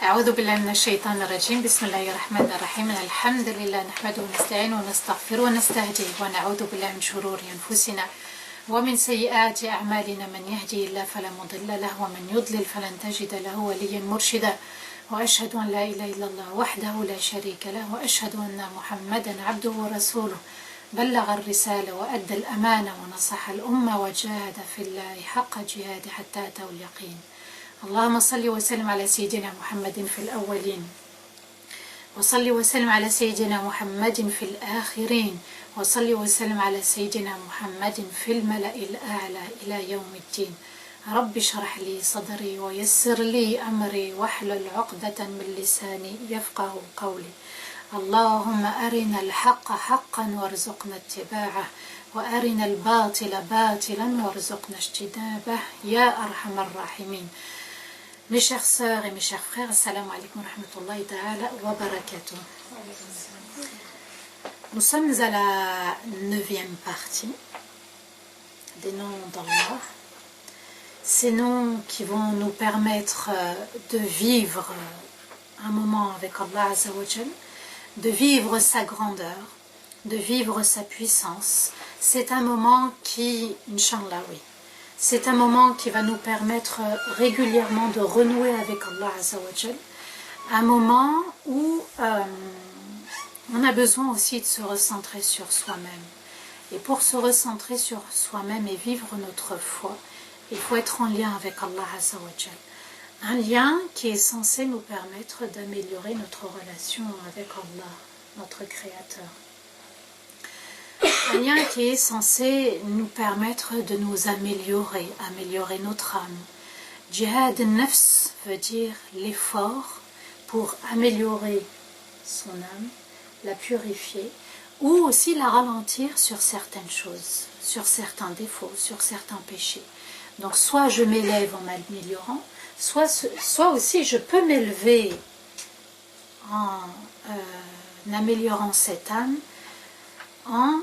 أعوذ بالله من الشيطان الرجيم. بسم الله الرحمن الرحيم. الحمد لله نحمده ونستعينه ونستغفره ونستهديه ونعوذ بالله من شرور أنفسنا ومن سيئات أعمالنا. من يهدي الله فلا مضل له ومن يضلل فلن تجد له وليا مرشدا. وأشهد أن لا إله إلا الله وحده لا شريك له وأشهد أن محمدا عبده ورسوله بلغ الرسالة وأدى الأمانة ونصح الأمة وجاهد في الله حق جهاده حتى أتاه اليقين. اللهم صل وسلم على سيدنا محمد في الأولين وصل وسلم على سيدنا محمد في الآخرين وصل وسلم على سيدنا محمد في الملأ الأعلى إلى يوم الدين. رب اشرح لي صدري ويسر لي أمري واحلل عقدة من لساني يفقه قولي. اللهم أرنا الحق حقا وارزقنا اتباعه وأرنا الباطل باطلا وارزقنا اجتنابه يا أرحم الراحمين. Mes chères sœurs et mes chers frères, assalamu alaikum wa rahmatullahi ta'ala wa barakatuh. Nous sommes à la 9e partie des noms d'Allah. Ces noms qui vont nous permettre de vivre un moment avec Allah Azza wa Jal, de vivre sa grandeur, de vivre sa puissance. C'est un moment qui, Inch'Allah, oui, c'est un moment qui va nous permettre régulièrement de renouer avec Allah Azza wa Jal. Un moment où on a besoin aussi de se recentrer sur soi-même. Et pour se recentrer sur soi-même et vivre notre foi, il faut être en lien avec Allah Azza wa Jal. Un lien qui est censé nous permettre d'améliorer notre relation avec Allah, notre Créateur. Un lien qui est censé nous permettre de nous améliorer, améliorer notre âme. Jihad al-Nafs veut dire l'effort pour améliorer son âme, la purifier, ou aussi la ralentir sur certaines choses, sur certains défauts, sur certains péchés. Donc soit je m'élève en m'améliorant, soit aussi je peux m'élever en améliorant cette âme, en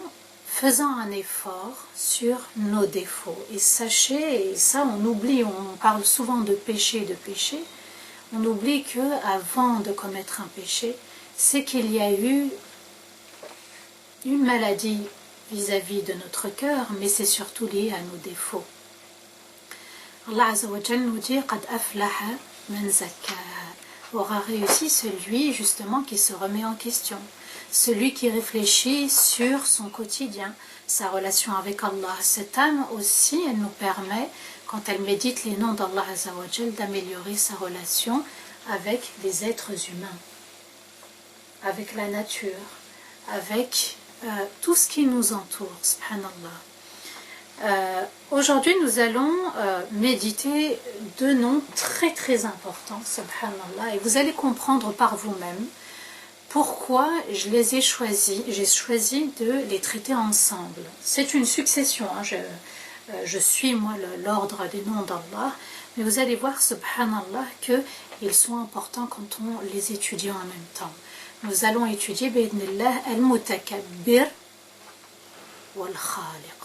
faisant un effort sur nos défauts. Et sachez, et ça on oublie, on parle souvent de péché, on oublie que avant de commettre un péché, c'est qu'il y a eu une maladie vis-à-vis de notre cœur, mais c'est surtout lié à nos défauts. Allah Azza wa Jal nous dit qad aflaha man zakkaha, aura réussi celui justement qui se remet en question, celui qui réfléchit sur son quotidien, sa relation avec Allah. Cette âme aussi, elle nous permet, quand elle médite les noms d'Allah Azza wa Jal, d'améliorer sa relation avec les êtres humains, avec la nature, avec tout ce qui nous entoure, subhanallah. Aujourd'hui nous allons méditer deux noms très très importants, subhanallah, et vous allez comprendre par vous-même pourquoi je les ai choisis. J'ai choisi de les traiter ensemble. C'est une succession, hein. Je suis moi l'ordre des noms d'Allah, mais vous allez voir, subhanallah, qu'ils sont importants quand on les étudie en même temps. Nous allons étudier bi'idhnillah al-mutakabbir wal-khaliq.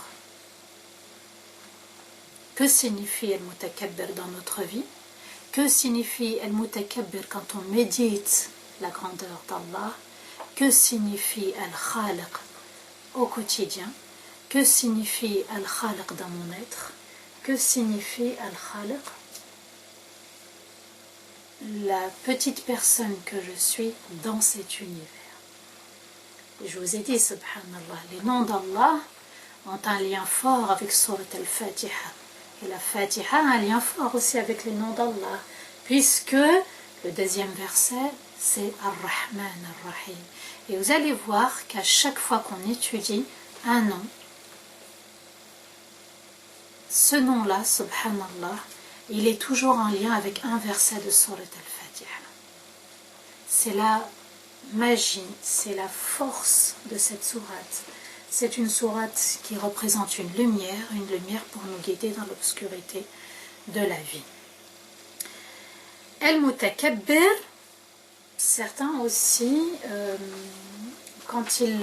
Que signifie al-mutakabbir dans notre vie? Que signifie al-mutakabbir quand on médite la grandeur d'Allah? Que signifie al-khaliq au quotidien? Que signifie al-khaliq dans mon être? Que signifie al-khaliq, la petite personne que je suis dans cet univers? Et je vous ai dit, subhanallah, les noms d'Allah ont un lien fort avec Surat al-Fatiha. Et la Fatiha a un lien fort aussi avec les noms d'Allah, puisque le deuxième verset, c'est Ar-Rahman Ar-Rahim. Et vous allez voir qu'à chaque fois qu'on étudie un nom, ce nom-là, subhanallah, il est toujours en lien avec un verset de Surat al-Fatiha. C'est la magie, c'est la force de cette sourate. C'est une sourate qui représente une lumière pour nous guider dans l'obscurité de la vie. Al-Mutakabbir, certains aussi, quand ils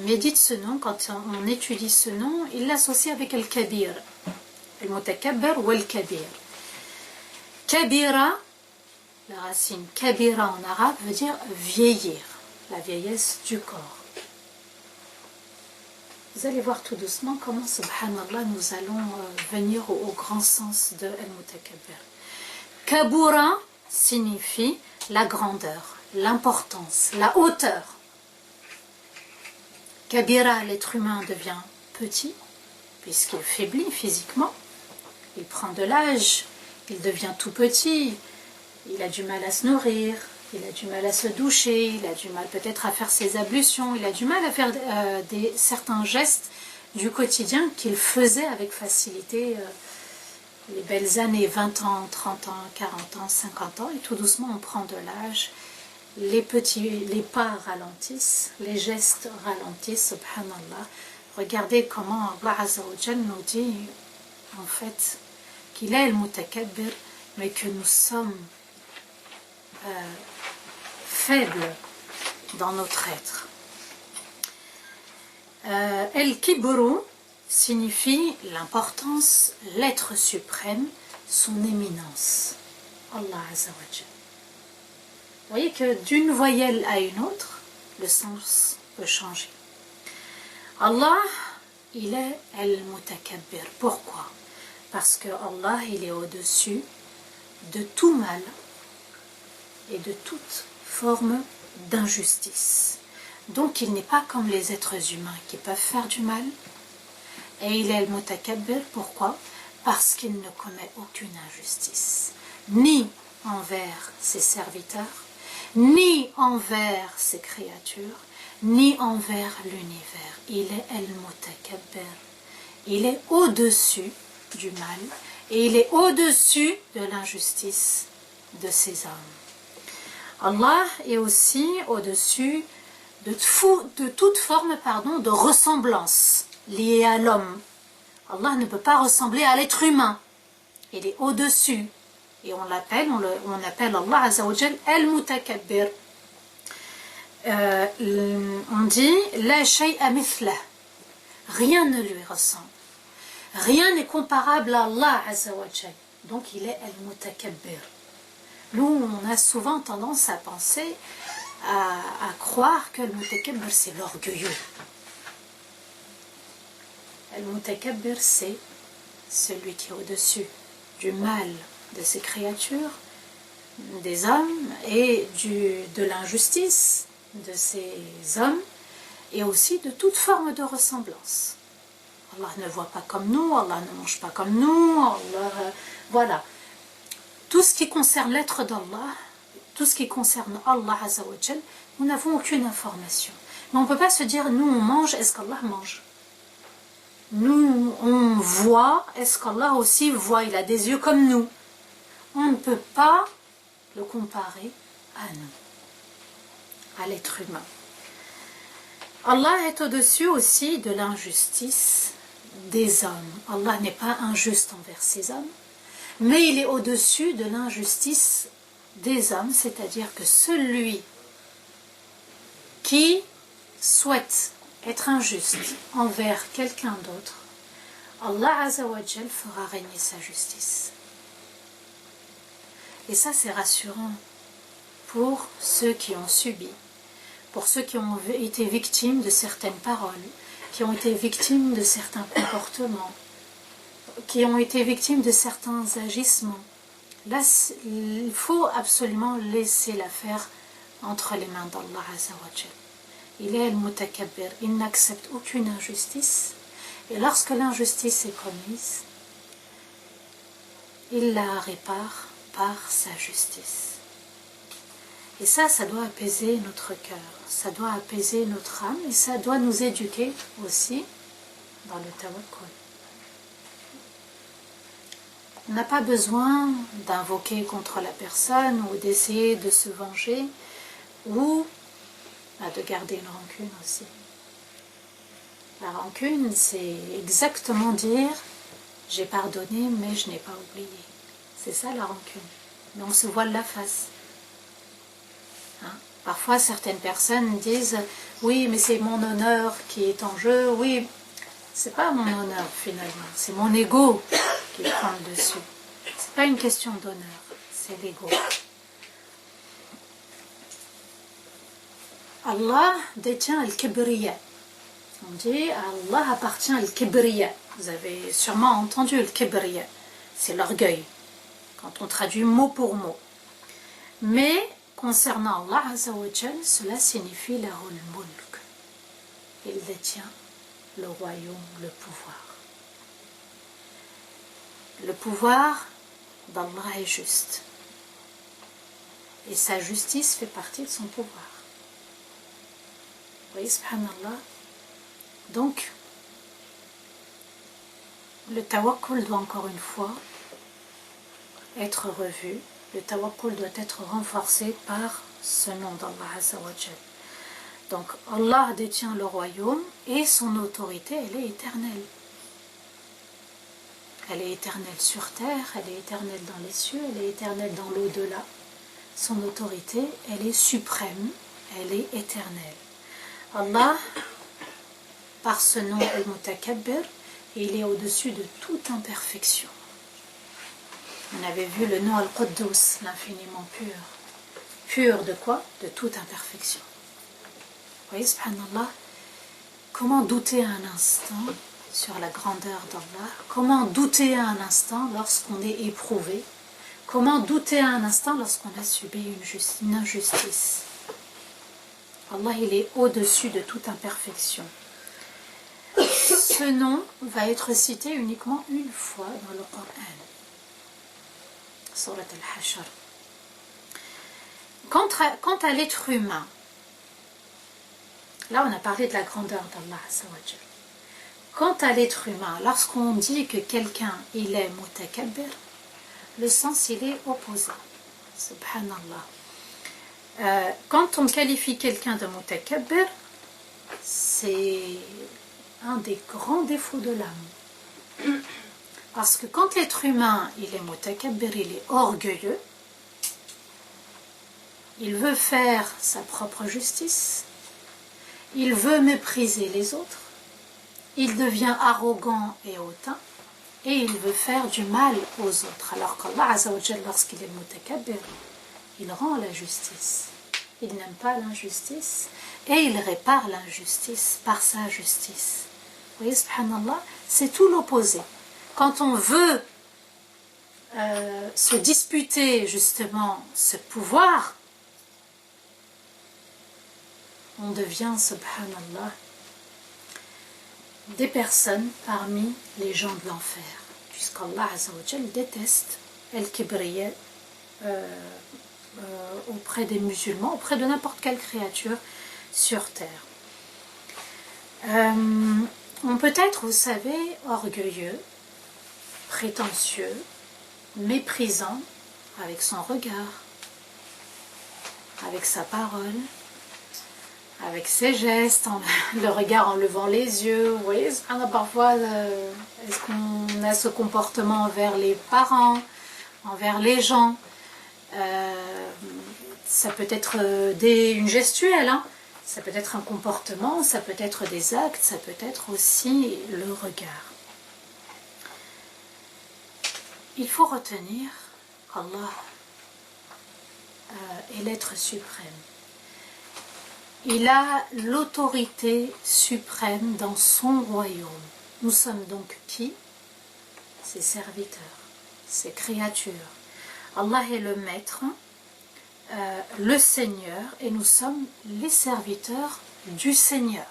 méditent ce nom, quand on étudie ce nom, ils l'associent avec Al-Kabir. Al-Mutakabbir ou Al-Kabir. Kabira, La racine kabira en arabe veut dire vieillir, la vieillesse du corps. Vous allez voir tout doucement comment, subhanallah, nous allons venir au grand sens de al-mutakabbir. Kabura signifie la grandeur, l'importance, la hauteur. Kabira, l'être humain devient petit, puisqu'il faiblit physiquement. Il prend de l'âge, il devient tout petit, il a du mal à se nourrir, il a du mal à se doucher, il a du mal peut-être à faire ses ablutions, il a du mal à faire certains gestes du quotidien qu'il faisait avec facilité les belles années, 20 ans, 30 ans, 40 ans, 50 ans, et tout doucement on prend de l'âge, les pas ralentissent, les gestes ralentissent, subhanallah. Regardez comment Allah Azza wa Jal nous dit en fait qu'il est le mutakabbir, mais que nous sommes faibles dans notre être. El-Kibru signifie l'importance, l'être suprême, son éminence. Allah Azza wa Jal. Vous voyez que d'une voyelle à une autre, le sens peut changer. Allah, il est El-Mutakabbir. Pourquoi? Parce que Allah, il est au-dessus de tout mal et de toute forme d'injustice. Donc il n'est pas comme les êtres humains qui peuvent faire du mal. Et il est El-Mutakabbir. Pourquoi? Parce qu'il ne commet aucune injustice. Ni envers ses serviteurs, ni envers ses créatures, ni envers l'univers. Il est El-Mutakabbir. Il est au-dessus du mal et il est au-dessus de l'injustice de ses hommes. Allah est aussi au-dessus de toute forme de ressemblance liée à l'homme. Allah ne peut pas ressembler à l'être humain. Il est au-dessus. Et on appelle Allah Azza wa Jal El-Mutakabbir. On dit La shay'a mithlah. Rien ne lui ressemble. Rien n'est comparable à Allah Azza wa Jal. Donc il est El-Mutakabbir. Nous, on a souvent tendance à penser, à croire que le Mutakabbir c'est l'orgueilleux. El-Mutakabbir c'est celui qui est au-dessus du mal de ses créatures, des hommes, et de l'injustice de ces hommes, et aussi de toute forme de ressemblance. Allah ne voit pas comme nous, Allah ne mange pas comme nous, voilà. Tout ce qui concerne l'être d'Allah, tout ce qui concerne Allah Azza wa Jal, nous n'avons aucune information. Mais on ne peut pas se dire, nous on mange, est-ce qu'Allah mange? Nous on voit, est-ce qu'Allah aussi voit? Il a des yeux comme nous. On ne peut pas le comparer à nous, à l'être humain. Allah est au-dessus aussi de l'injustice des hommes. Allah n'est pas injuste envers ses hommes, mais il est au-dessus de l'injustice des hommes, c'est-à-dire que celui qui souhaite être injuste envers quelqu'un d'autre, Allah Azza wa Jal fera régner sa justice. Et ça, c'est rassurant pour ceux qui ont subi, pour ceux qui ont été victimes de certaines paroles, qui ont été victimes de certains comportements, qui ont été victimes de certains agissements. Là, il faut absolument laisser l'affaire entre les mains d'Allah Azza wa Jal. Il est El-Mutakabbir, il n'accepte aucune injustice, et lorsque l'injustice est commise, il la répare par sa justice. Et ça doit apaiser notre cœur, ça doit apaiser notre âme, et ça doit nous éduquer aussi dans le tawakkul. On n'a pas besoin d'invoquer contre la personne ou d'essayer de se venger ou de garder une rancune aussi. La rancune, c'est exactement dire j'ai pardonné mais je n'ai pas oublié. C'est ça la rancune. Mais on se voile la face. Parfois certaines personnes disent oui mais c'est mon honneur qui est en jeu. Oui, c'est pas mon honneur finalement, c'est mon ego qui prend le dessus. C'est pas une question d'honneur, c'est l'ego. Allah détient le kibriya. On dit à Allah appartient le kibriya. Vous avez sûrement entendu le kibriya. C'est l'orgueil, quand on traduit mot pour mot. Mais concernant Allah Azza wa Jal, cela signifie lahul mulk. Il détient le royaume, le pouvoir. Le pouvoir d'Allah est juste. Et sa justice fait partie de son pouvoir. Vous voyez, subhanallah. Donc, le tawakkul doit encore une fois être revu. Le tawakkul doit être renforcé par ce nom d'Allah Azza wa Jal. Donc, Allah détient le royaume et son autorité, elle est éternelle. Elle est éternelle sur terre, elle est éternelle dans les cieux, elle est éternelle dans l'au-delà. Son autorité, elle est suprême, elle est éternelle. Allah, par ce nom Al-Mutakabbir, il est au-dessus de toute imperfection. On avait vu le nom Al-Quddus, l'infiniment pur. Pur de quoi? De toute imperfection. Vous voyez, subhanallah, comment douter un instant sur la grandeur d'Allah? Comment douter un instant lorsqu'on est éprouvé? Comment douter un instant lorsqu'on a subi une injustice? Allah, il est au-dessus de toute imperfection. Ce nom va être cité uniquement une fois dans le Coran. Surat Al-Hashr. Quant à l'être humain, là on a parlé de la grandeur d'Allah Azza wa Jal. Quant à l'être humain, lorsqu'on dit que quelqu'un il est mutakabbir, le sens il est opposé. Subhanallah. Quand on qualifie quelqu'un de mutakabbir, c'est un des grands défauts de l'âme. Parce que quand l'être humain il est mutakabbir, il est orgueilleux, il veut faire sa propre justice, il veut mépriser les autres, il devient arrogant et hautain, et il veut faire du mal aux autres. Alors qu'Allah Azza wa Jal, lorsqu'il est mutakabbir, il rend la justice. Il n'aime pas l'injustice et il répare l'injustice par sa justice. Vous voyez, subhanallah, c'est tout l'opposé. Quand on veut se disputer justement ce pouvoir, on devient, subhanallah, des personnes parmi les gens de l'enfer, puisqu'Allah Azza wa Jal déteste al-kibriya auprès des musulmans, auprès de n'importe quelle créature sur terre. On peut être, vous savez, orgueilleux, prétentieux, méprisant avec son regard, avec sa parole, avec ses gestes, le regard en levant les yeux. Vous voyez, parfois, est-ce qu'on a ce comportement envers les parents, envers les gens? Ça peut être une gestuelle, hein. Ça peut être un comportement, ça peut être des actes, ça peut être aussi le regard. Il faut retenir qu'Allah est l'être suprême. Il a l'autorité suprême dans son royaume. Nous sommes donc qui? Ses serviteurs, ses créatures. Allah est le maître, le Seigneur, et nous sommes les serviteurs du Seigneur.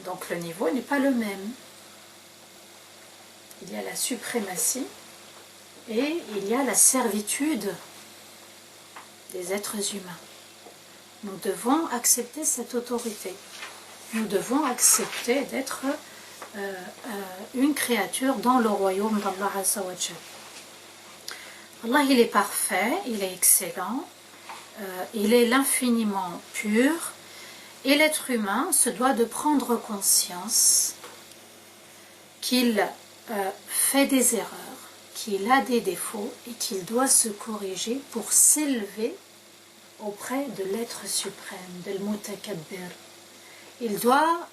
Donc le niveau n'est pas le même. Il y a la suprématie et il y a la servitude des êtres humains. Nous devons accepter cette autorité. Nous devons accepter d'être une créature dans le royaume d'Allah Azza wa Jal. Allah, il est parfait, il est excellent, il est l'infiniment pur, et l'être humain se doit de prendre conscience qu'il fait des erreurs, qu'il a des défauts et qu'il doit se corriger pour s'élever auprès de l'être suprême, de l'Mutakabbir. Il doit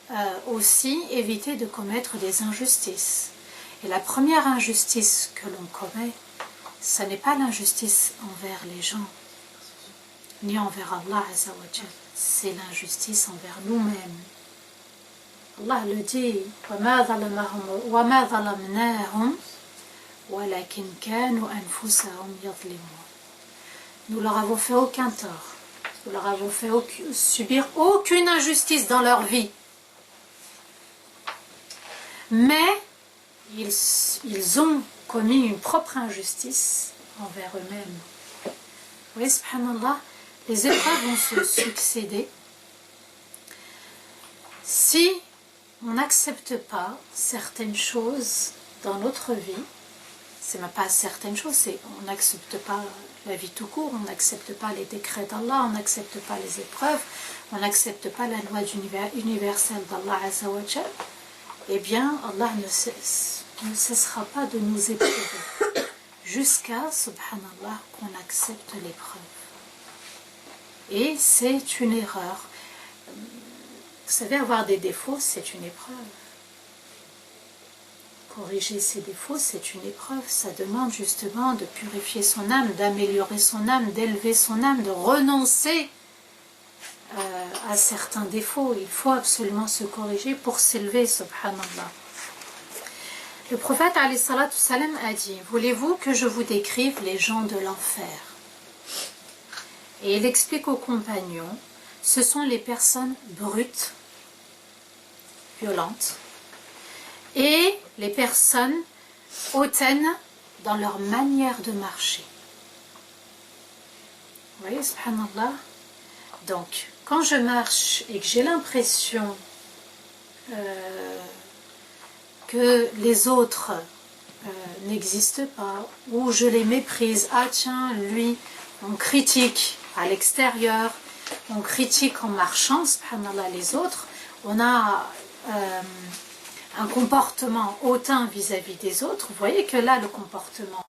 aussi éviter de commettre des injustices. Et la première injustice que l'on commet, ce n'est pas l'injustice envers les gens. ni envers Allah Azza wa Jal. C'est l'injustice envers nous-mêmes. Allah le dit, وَمَا ظَلَمْنَاهُمْ وَلَكِنْ كَانُوا أَنفُسَهُمْ يَظْلِمُونَ. Nous leur avons fait aucun tort. Nous leur avons fait subir aucune injustice dans leur vie. Mais ils ont commis une propre injustice envers eux-mêmes. Vous voyez, subhanallah, les épreuves vont se succéder. Si on n'accepte pas certaines choses dans notre vie, c'est même pas certaines choses, c'est on n'accepte pas la vie tout court, on n'accepte pas les décrets d'Allah, on n'accepte pas les épreuves, on n'accepte pas la loi universelle d'Allah Azza wa Jal, eh bien Allah ne cessera pas de nous éprouver jusqu'à, subhanallah, qu'on accepte l'épreuve. Et c'est une erreur. Vous savez, avoir des défauts, c'est une épreuve. Corriger ses défauts, c'est une épreuve. Ça demande justement de purifier son âme, d'améliorer son âme, d'élever son âme, de renoncer à certains défauts. Il faut absolument se corriger pour s'élever, subhanallah. Le prophète alayhi salatu salam a dit, voulez-vous que je vous décrive les gens de l'enfer? Et il explique aux compagnons, ce sont les personnes brutes, violentes, et les personnes hautaines dans leur manière de marcher. Vous voyez, subhanallah. Donc, quand je marche et que j'ai l'impression que les autres n'existent pas, ou je les méprise, ah tiens, lui, on critique à l'extérieur, on critique en marchant, subhanallah, les autres, on a un comportement hautain vis-à-vis des autres. Vous voyez que là, le comportement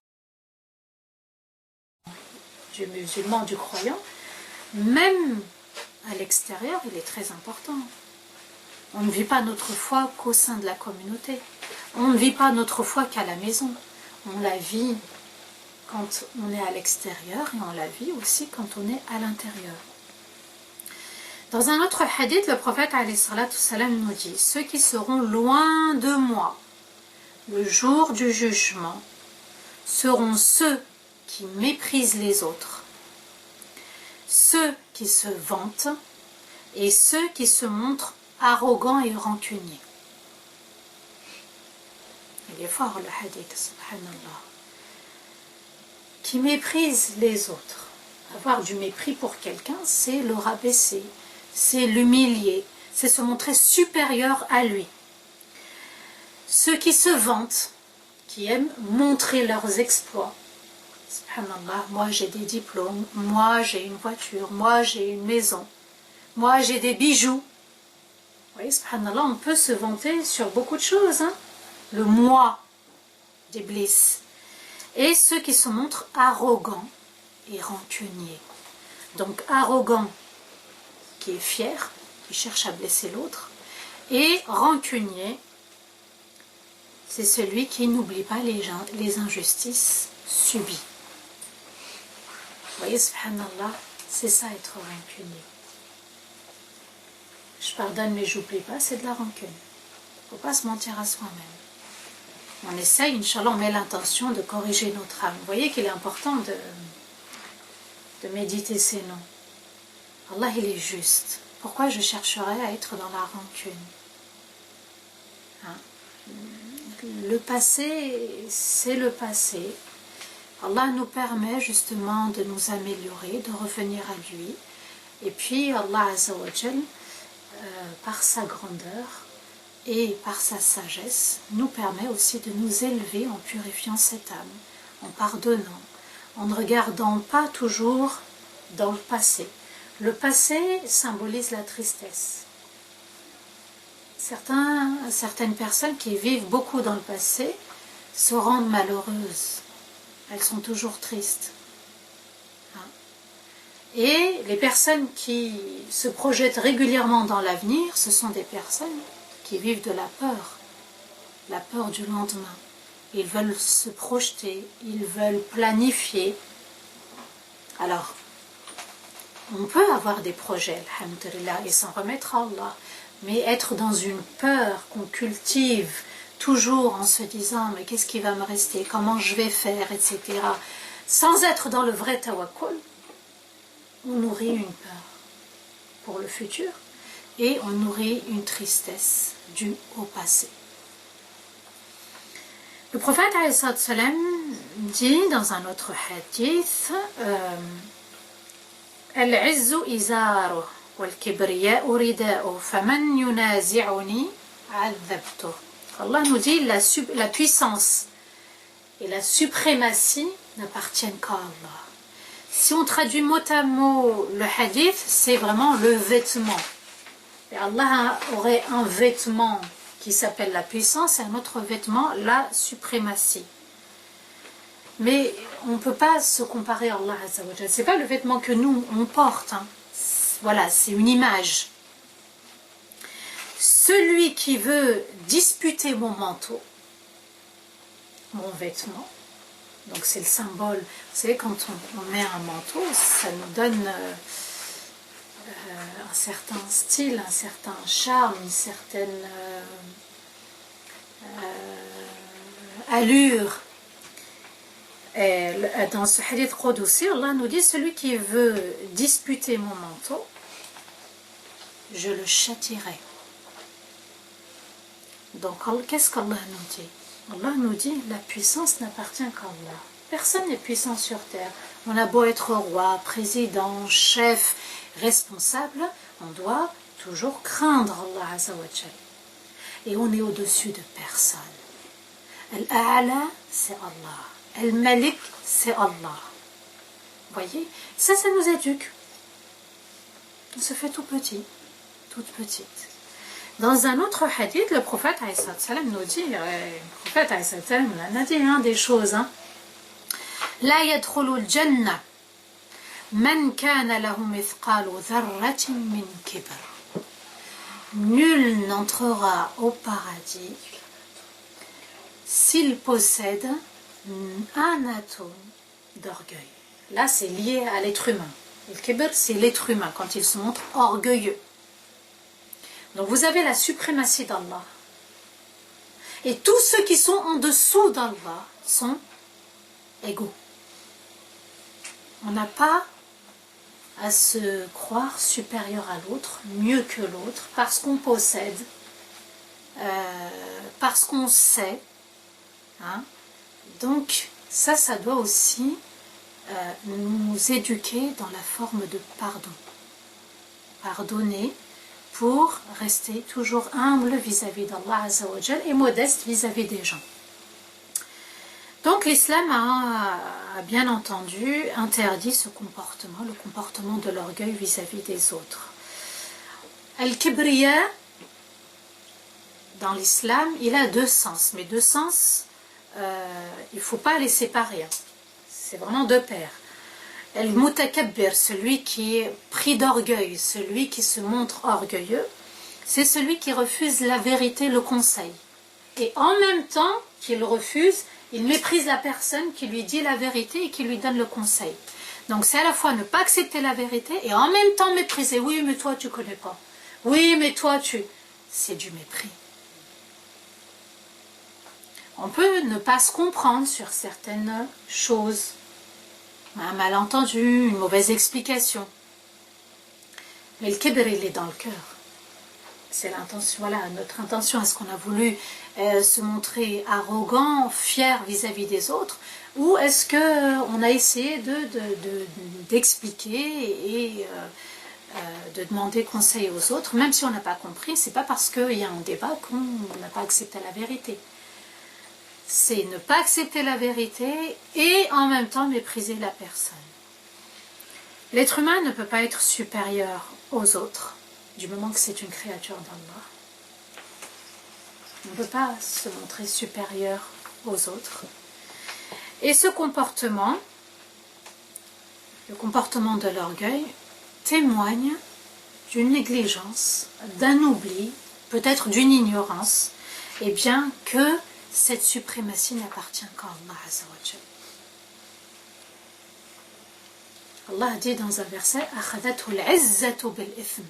du musulman, du croyant, même à l'extérieur, il est très important. On ne vit pas notre foi qu'au sein de la communauté. On ne vit pas notre foi qu'à la maison. On la vit quand on est à l'extérieur et on la vit aussi quand on est à l'intérieur. Dans un autre hadith, le prophète alayhi salatu salam nous dit, ceux qui seront loin de moi le jour du jugement seront ceux qui méprisent les autres, ceux qui se vantent et ceux qui se montrent arrogants et rancuniers. Il est fort le hadith, subhanallah. Qui méprisent les autres. Avoir du mépris pour quelqu'un, c'est le rabaisser, c'est l'humilier, c'est se montrer supérieur à lui. Ceux qui se vantent, qui aiment montrer leurs exploits. Subhanallah, moi j'ai des diplômes, moi j'ai une voiture, moi j'ai une maison, moi j'ai des bijoux. Vous voyez, subhanallah, on peut se vanter sur beaucoup de choses. Hein? Le moi d'Iblis. Et ceux qui se montrent arrogants et rancuniers. Donc arrogant, qui est fier, qui cherche à blesser l'autre, et rancunier, c'est celui qui n'oublie pas les injustices subies. Vous voyez, subhanallah, c'est ça être rancunier. Je pardonne mais j'oublie pas, c'est de la rancune. Il ne faut pas se mentir à soi-même. On essaye, Inch'Allah, on met l'intention de corriger notre âme. Vous voyez qu'il est important de méditer ces noms. Allah, il est juste. Pourquoi je chercherais à être dans la rancune? Hein? Le passé, c'est le passé. Allah nous permet justement de nous améliorer, de revenir à lui. Et puis Allah Azza wa Jal, par sa grandeur et par sa sagesse, nous permet aussi de nous élever en purifiant cette âme, en pardonnant, en ne regardant pas toujours dans le passé. Le passé symbolise la tristesse. Certaines personnes qui vivent beaucoup dans le passé se rendent malheureuses. Elles sont toujours tristes. Et les personnes qui se projettent régulièrement dans l'avenir, ce sont des personnes qui vivent de la peur du lendemain. Ils veulent se projeter, ils veulent planifier. Alors, On peut avoir des projets, alhamdulillah, et s'en remettre à Allah. Mais être dans une peur qu'on cultive toujours en se disant mais qu'est-ce qui va me rester, comment je vais faire, etc. Sans être dans le vrai tawakkul, on nourrit une peur pour le futur et on nourrit une tristesse due au passé. Le prophète ﷺ dit dans un autre hadith Al-izzu izaruh wal-kibriya'u rida'uh faman yunazi'uni 'adhabtuh. Allah nous dit la puissance et la suprématie n'appartiennent qu'à Allah. Si on traduit mot à mot le hadith, c'est vraiment le vêtement. Et Allah aurait un vêtement qui s'appelle la puissance et un autre vêtement, la suprématie. Mais on ne peut pas se comparer à Allah Azza wa Jalla. Ce n'est pas le vêtement que nous, on porte. Hein. Voilà, c'est une image. Celui qui veut disputer mon manteau, mon vêtement, donc c'est le symbole. Vous savez, quand on met un manteau, ça nous donne un certain style, un certain charme, une certaine allure. Et dans ce hadith Qudsi, Allah nous dit, celui qui veut disputer mon manteau, je le châtierai. Donc qu'est-ce qu'Allah nous dit? Allah nous dit, la puissance n'appartient qu'à Allah. Personne n'est puissant sur terre. On a beau être roi, président, chef, responsable, on doit toujours craindre Allah Azza wa Jalla. Et on est au-dessus de personne. Al-A'la, c'est Allah. Al-Malik, c'est Allah. Vous voyez, ça nous éduque. On se fait tout petit, toute petite. Dans un autre hadith, le prophète nous dit, le prophète a dit des choses. La yadkhulul jannah man kana lahu mithqalu dharratin min kibr. Nul n'entrera au paradis s'il possède un atome d'orgueil. Là, c'est lié à l'être humain. Le kibr, c'est l'être humain quand il se montre orgueilleux. Donc vous avez la suprématie d'Allah. Et tous ceux qui sont en dessous d'Allah sont égaux. On n'a pas à se croire supérieur à l'autre, mieux que l'autre, parce qu'on possède, parce qu'on sait. Hein. Donc ça doit aussi nous éduquer dans la forme de pardon. Pardonner pour rester toujours humble vis-à-vis d'Allah Azza wa Jal et modeste vis-à-vis des gens. Donc l'islam a bien entendu interdit ce comportement, le comportement de l'orgueil vis-à-vis des autres. Al-Kibriya, dans l'islam, il a deux sens, mais deux sens, il ne faut pas les séparer. C'est vraiment deux paires. Al-Mutakabbir, celui qui est pris d'orgueil, celui qui se montre orgueilleux, c'est celui qui refuse la vérité, le conseil. Et en même temps qu'il refuse, il méprise la personne qui lui dit la vérité et qui lui donne le conseil. Donc c'est à la fois ne pas accepter la vérité et en même temps mépriser. Oui, mais toi tu ne connais pas. Oui, mais toi tu... C'est du mépris. On peut ne pas se comprendre sur certaines choses. Un malentendu, une mauvaise explication. Mais le kibr, il est dans le cœur. C'est l'intention, voilà, notre intention. Est-ce qu'on a voulu se montrer arrogant, fier vis-à-vis des autres, ou est-ce qu'on a essayé d'expliquer et de demander conseil aux autres, même si on n'a pas compris, c'est pas parce qu'il y a un débat qu'on n'a pas accepté la vérité. C'est ne pas accepter la vérité et en même temps mépriser la personne. L'être humain ne peut pas être supérieur aux autres, du moment que c'est une créature d'Allah. On ne peut pas se montrer supérieur aux autres. Et ce comportement, le comportement de l'orgueil, témoigne d'une négligence, d'un oubli, peut-être d'une ignorance, et bien que cette suprématie n'appartient qu'à Allah Azza wa Jal. Allah dit dans un verset أخذته العزة بالإثم.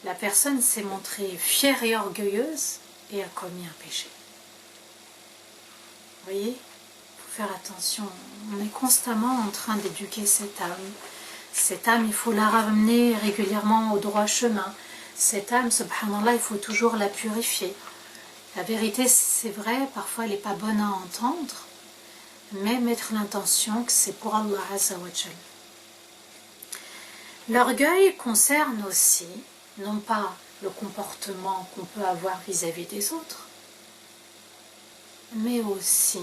La personne s'est montrée fière et orgueilleuse et a commis un péché. Vous voyez, il faut faire attention. On est constamment en train d'éduquer cette âme. Cette âme, il faut la ramener régulièrement au droit chemin. Cette âme, subhanallah, il faut toujours la purifier. La vérité, c'est vrai, parfois elle n'est pas bonne à entendre, mais mettre l'intention que c'est pour Allah Azza wa Jal. L'orgueil concerne aussi, non pas le comportement qu'on peut avoir vis-à-vis des autres, mais aussi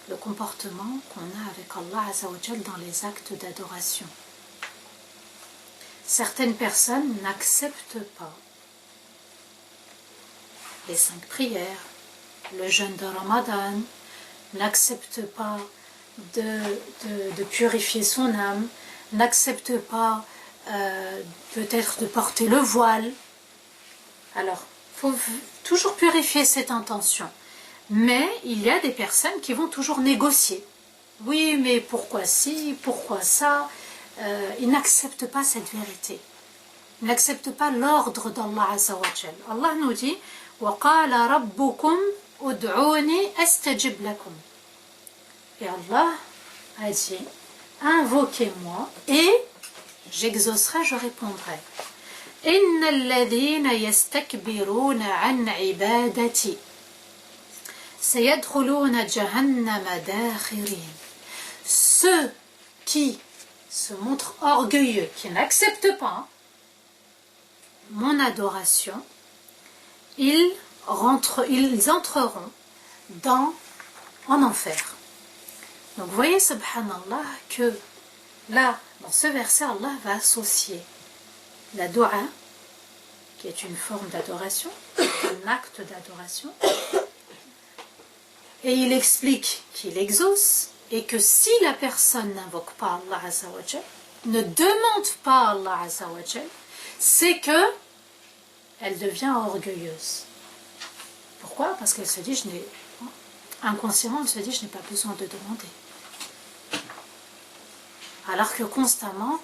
le comportement qu'on a avec Allah Azza wa Jal dans les actes d'adoration. Certaines personnes n'acceptent pas les 5 prières, le jeûne de Ramadan, n'acceptent pas de purifier son âme, n'acceptent pas peut-être de porter le voile. Alors, il faut toujours purifier cette intention. Mais il y a des personnes qui vont toujours négocier. Oui, mais pourquoi ci, pourquoi ça? Ils n'acceptent pas cette vérité. Ils n'acceptent pas l'ordre d'Allah Azza wa Jal. Allah nous dit وَقَالَ رَبُّكُمْ أُدْعُونِي أَسْتَجِبْ لَكُمْ. Et Allah a dit, invoquez-moi et j'exaucerai, je répondrai. إِنَّ الَّذِينَ يَسْتَكْبِرُونَ عَنْ عِبَادَتِي سَيَدْخُلُونَ جَهَنَّمَ دَاخِرِينَ. Ceux qui se montrent orgueilleux, qui n'acceptent pas mon adoration, ils entreront en enfer. Donc vous voyez, subhanallah, que là, dans ce verset, Allah va associer la dua, qui est une forme d'adoration, un acte d'adoration, et il explique qu'il exauce, et que si la personne n'invoque pas Allah Azza wa Jal, ne demande pas Allah Azza wa Jal, c'est que elle devient orgueilleuse. Pourquoi? Parce qu'elle se dit, inconsciemment, elle se dit, je n'ai pas besoin de demander. Alors que constamment,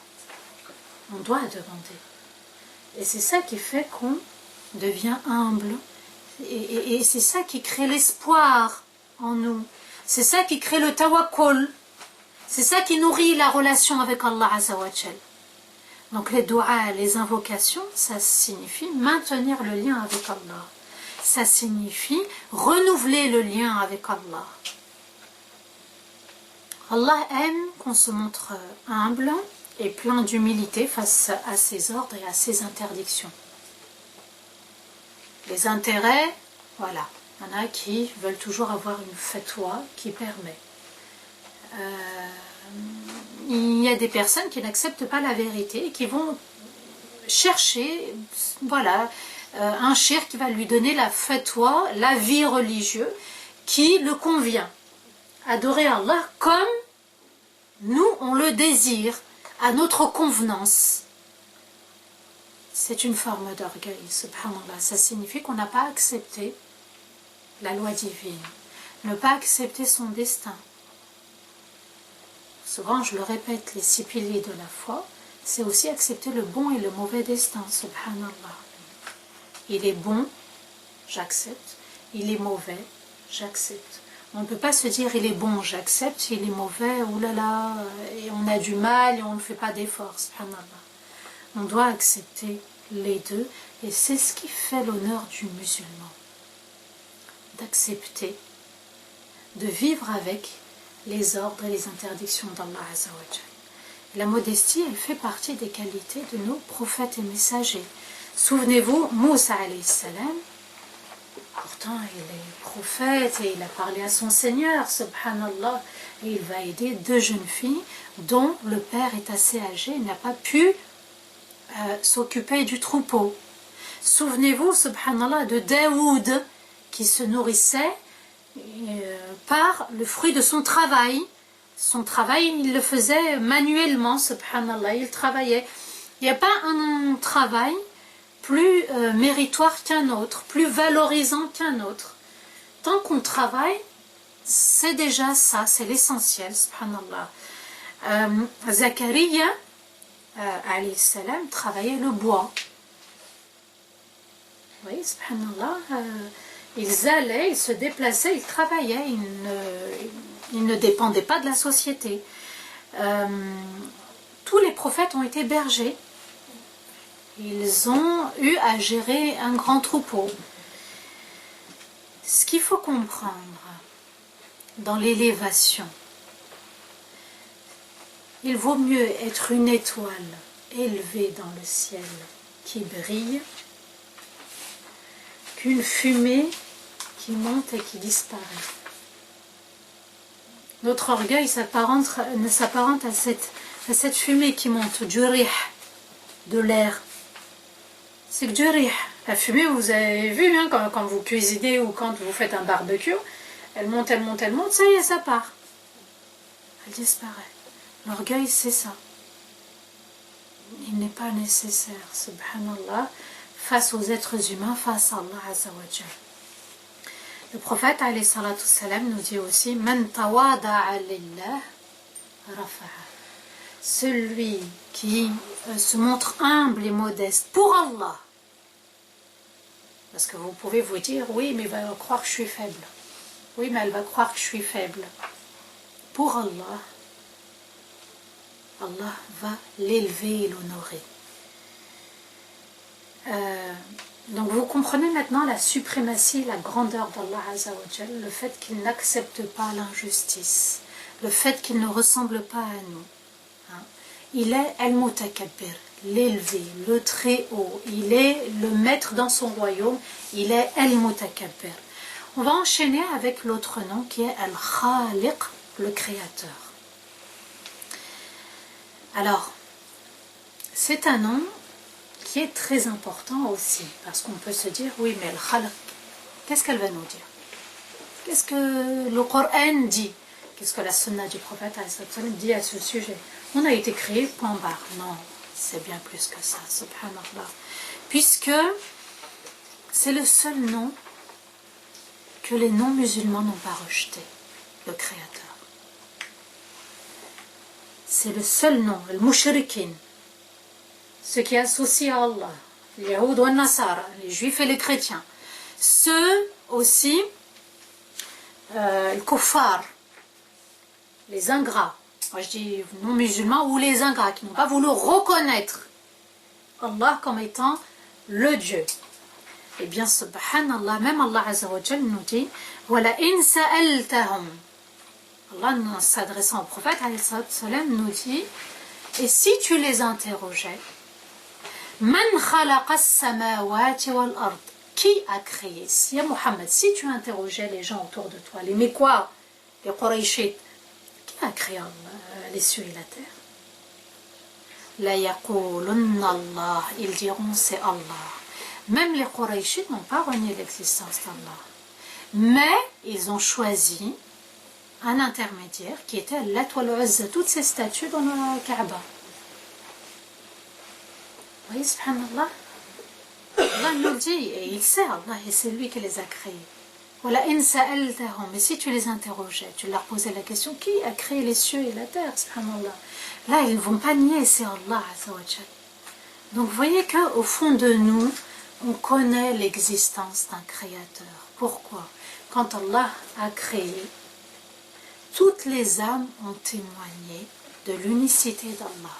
on doit demander. Et c'est ça qui fait qu'on devient humble. Et c'est ça qui crée l'espoir en nous. C'est ça qui crée le tawakkul. C'est ça qui nourrit la relation avec Allah Azza wa Jal. Donc les du'a, les invocations, ça signifie maintenir le lien avec Allah. Ça signifie renouveler le lien avec Allah. Allah aime qu'on se montre humble et plein d'humilité face à ses ordres et à ses interdictions. Les intérêts, voilà. Il y en a qui veulent toujours avoir une fatwa qui permet. Il y a des personnes qui n'acceptent pas la vérité et qui vont chercher, voilà, un cheikh qui va lui donner la fatwa, l'avis religieux qui le convient. Adorer Allah comme nous on le désire, à notre convenance. C'est une forme d'orgueil, subhanallah. Ça signifie qu'on n'a pas accepté la loi divine, ne pas accepter son destin. Souvent, je le répète, les 6 piliers de la foi, c'est aussi accepter le bon et le mauvais destin, subhanallah. Il est bon, j'accepte. Il est mauvais, j'accepte. On ne peut pas se dire, il est bon, j'accepte, il est mauvais, oulala, et on a du mal et on ne fait pas d'efforts, subhanallah. On doit accepter les deux, et c'est ce qui fait l'honneur du musulman. D'accepter, de vivre avec les ordres et les interdictions d'Allah Azza wa Jal. La modestie, elle fait partie des qualités de nos prophètes et messagers. Souvenez-vous, Moussa alayhi salam, pourtant il est prophète et il a parlé à son Seigneur, subhanallah, et il va aider 2 jeunes filles dont le père est assez âgé et n'a pas pu s'occuper du troupeau. Souvenez-vous, subhanallah, de Daoud qui se nourrissait par le fruit de son travail. Son travail, il le faisait manuellement, subhanallah, il travaillait. Il n'y a pas un travail plus méritoire qu'un autre, plus valorisant qu'un autre. Tant qu'on travaille, c'est déjà ça, c'est l'essentiel, subhanallah. Zachariah, alayhi salam, travaillaient le bois. Vous voyez, subhanallah, ils allaient, ils se déplaçaient, ils travaillaient, ils ne dépendaient pas de la société. Tous les prophètes ont été bergers. Ils ont eu à gérer un grand troupeau. Ce qu'il faut comprendre dans l'élévation, il vaut mieux être une étoile élevée dans le ciel qui brille qu'une fumée qui monte et qui disparaît. Notre orgueil ne s'apparente à cette fumée qui monte, du rih, de l'air. C'est que du rih. La fumée, vous avez vu, hein, quand vous cuisinez ou quand vous faites un barbecue, elle monte, ça y est, ça part. Elle disparaît. L'orgueil, c'est ça. Il n'est pas nécessaire, subhanallah, face aux êtres humains, face à Allah Azza wa Jal. Le prophète alayhi salatu salam nous dit aussi Man tawada'a lillah rafa'a. Celui qui se montre humble et modeste pour Allah. Parce que vous pouvez vous dire oui, mais elle va croire que je suis faible. Oui, mais elle va croire que je suis faible. Pour Allah, Allah va l'élever et l'honorer. Donc vous comprenez maintenant la suprématie, la grandeur d'Allah Azza wa Jal, le fait qu'il n'accepte pas l'injustice, le fait qu'il ne ressemble pas à nous. Hein. Il est Al-Mutakabbir, l'élevé, le très haut, il est le maître dans son royaume, il est Al-Mutakabbir. On va enchaîner avec l'autre nom qui est Al-Khaliq, le créateur. Alors, c'est un nom qui est très important aussi, parce qu'on peut se dire, oui, mais Al-Khalq, qu'est-ce qu'elle va nous dire? Qu'est-ce que le Coran dit? Qu'est-ce que la sunna du prophète dit à ce sujet? On a été créé point barre. Non, c'est bien plus que ça, subhanallah. Puisque c'est le seul nom que les non-musulmans n'ont pas rejeté, le créateur. C'est le seul nom, le mushrikin, ceux qui associent à Allah, les Yahoud ou les Nasara, les Juifs et les chrétiens. Ceux aussi, le kuffar, les ingrats, moi je dis non-musulmans ou les ingrats, qui n'ont pas voulu reconnaître Allah comme étant le Dieu. Eh bien, subhanallah, même Allah Azza wa Jal nous dit Wala in sa'altahum. Allah, en s'adressant au prophète, nous dit et si tu les interrogeais, Man khalaqa as-samawati wal ard. Qui a créé? Si Muhammad, si tu interrogeais les gens autour de toi, les Mécois, les Qurayshites, qui a créé les cieux et la terre? La yaqulunna Allah. Ils diront c'est Allah. Même les Qurayshites n'ont pas renié l'existence d'Allah. Mais ils ont choisi un intermédiaire qui était Lat wal Uzza, toutes ces statues dans la Kaaba. Vous voyez, subhanallah, Allah nous dit, et il sait, Allah, et c'est lui qui les a créés. Voilà, in sa'altahum, mais si tu les interrogeais, tu leur posais la question, qui a créé les cieux et la terre, subhanallah? Là, ils ne vont pas nier, c'est Allah, azza wa jal. Donc, vous voyez qu'au fond de nous, on connaît l'existence d'un créateur. Pourquoi? Quand Allah a créé, toutes les âmes ont témoigné de l'unicité d'Allah.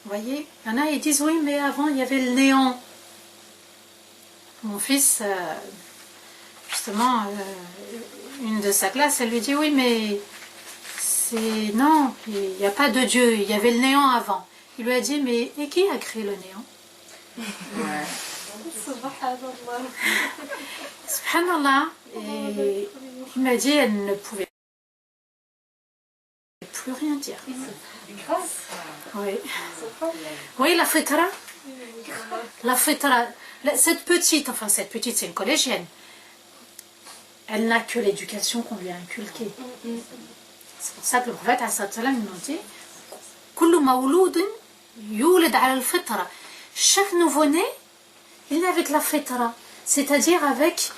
Vous voyez, il y en a, ils disent, oui, mais avant, il y avait le néant. Mon fils, justement, une de sa classe, elle lui dit, oui, mais c'est non, il n'y a pas de Dieu, il y avait le néant avant. Il lui a dit, mais et qui a créé le néant? Subhanallah. Et il m'a dit, elle ne pouvait plus rien dire. Oui. Oui, la fitra. La fitra. Cette petite, c'est une collégienne. Elle n'a que l'éducation qu'on lui a inculquée. C'est pour ça que le prophète nous dit Kullu mawloudin yulad ala al-fitra. Chaque nouveau-né, il est avec la fitra, c'est-à-dire avec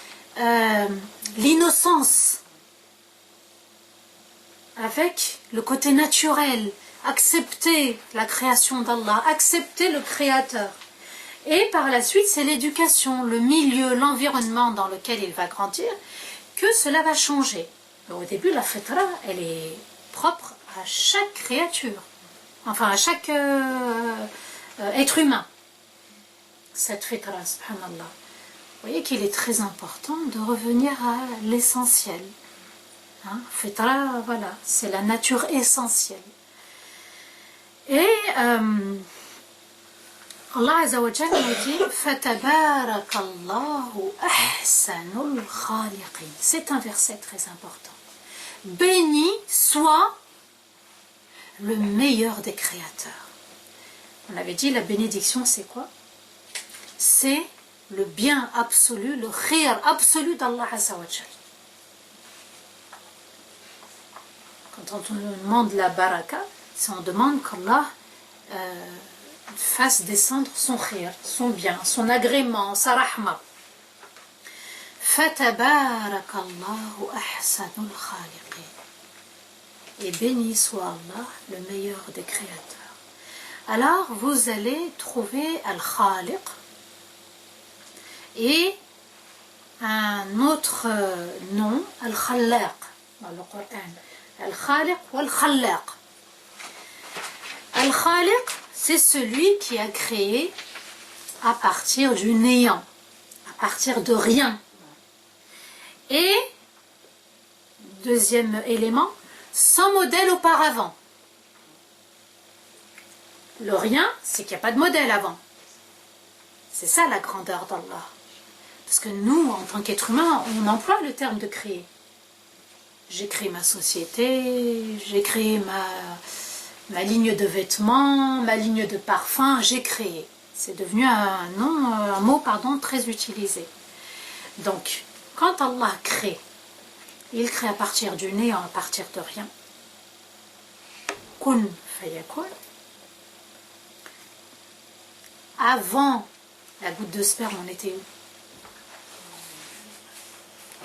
l'innocence. avec le côté naturel, accepter la création d'Allah, accepter le Créateur. Et par la suite, c'est l'éducation, le milieu, l'environnement dans lequel il va grandir, que cela va changer. Au début, la fitra, elle est propre à chaque créature, enfin à chaque être humain. Cette fitra, subhanallah. Vous voyez qu'il est très important de revenir à l'essentiel. Hein? Fitra, voilà, c'est la nature essentielle. Et Allah Azza wa Jalla nous dit Fatabarakallahu ahsanul khaliqin. C'est un verset très important. Béni soit le meilleur des créateurs. On avait dit la bénédiction c'est quoi? C'est le bien absolu, le khayr absolu d'Allah Azza wa Jalla. Quand on nous demande la baraka, c'est on demande qu'Allah fasse descendre son khayr, son bien, son agrément, sa rahma. Fatabarakallahu ahsanul khaliqin. Et béni soit Allah, le meilleur des créateurs. Alors vous allez trouver Al-Khaliq et un autre nom, Al-Khallaq, dans le Coran. Al-Khaliq ou Al-Khallaq. Al-Khaliq, c'est celui qui a créé à partir du néant, à partir de rien. Et, deuxième élément, sans modèle auparavant. Le rien, c'est qu'il n'y a pas de modèle avant. C'est ça la grandeur d'Allah. Parce que nous, en tant qu'êtres humains, on emploie le terme de créer. J'ai créé ma société, j'ai créé ma ligne de vêtements, ma ligne de parfum, j'ai créé. C'est devenu un mot très utilisé. Donc, quand Allah crée, il crée à partir du néant, à partir de rien. Kun fayakun. Avant la goutte de sperme, on était où?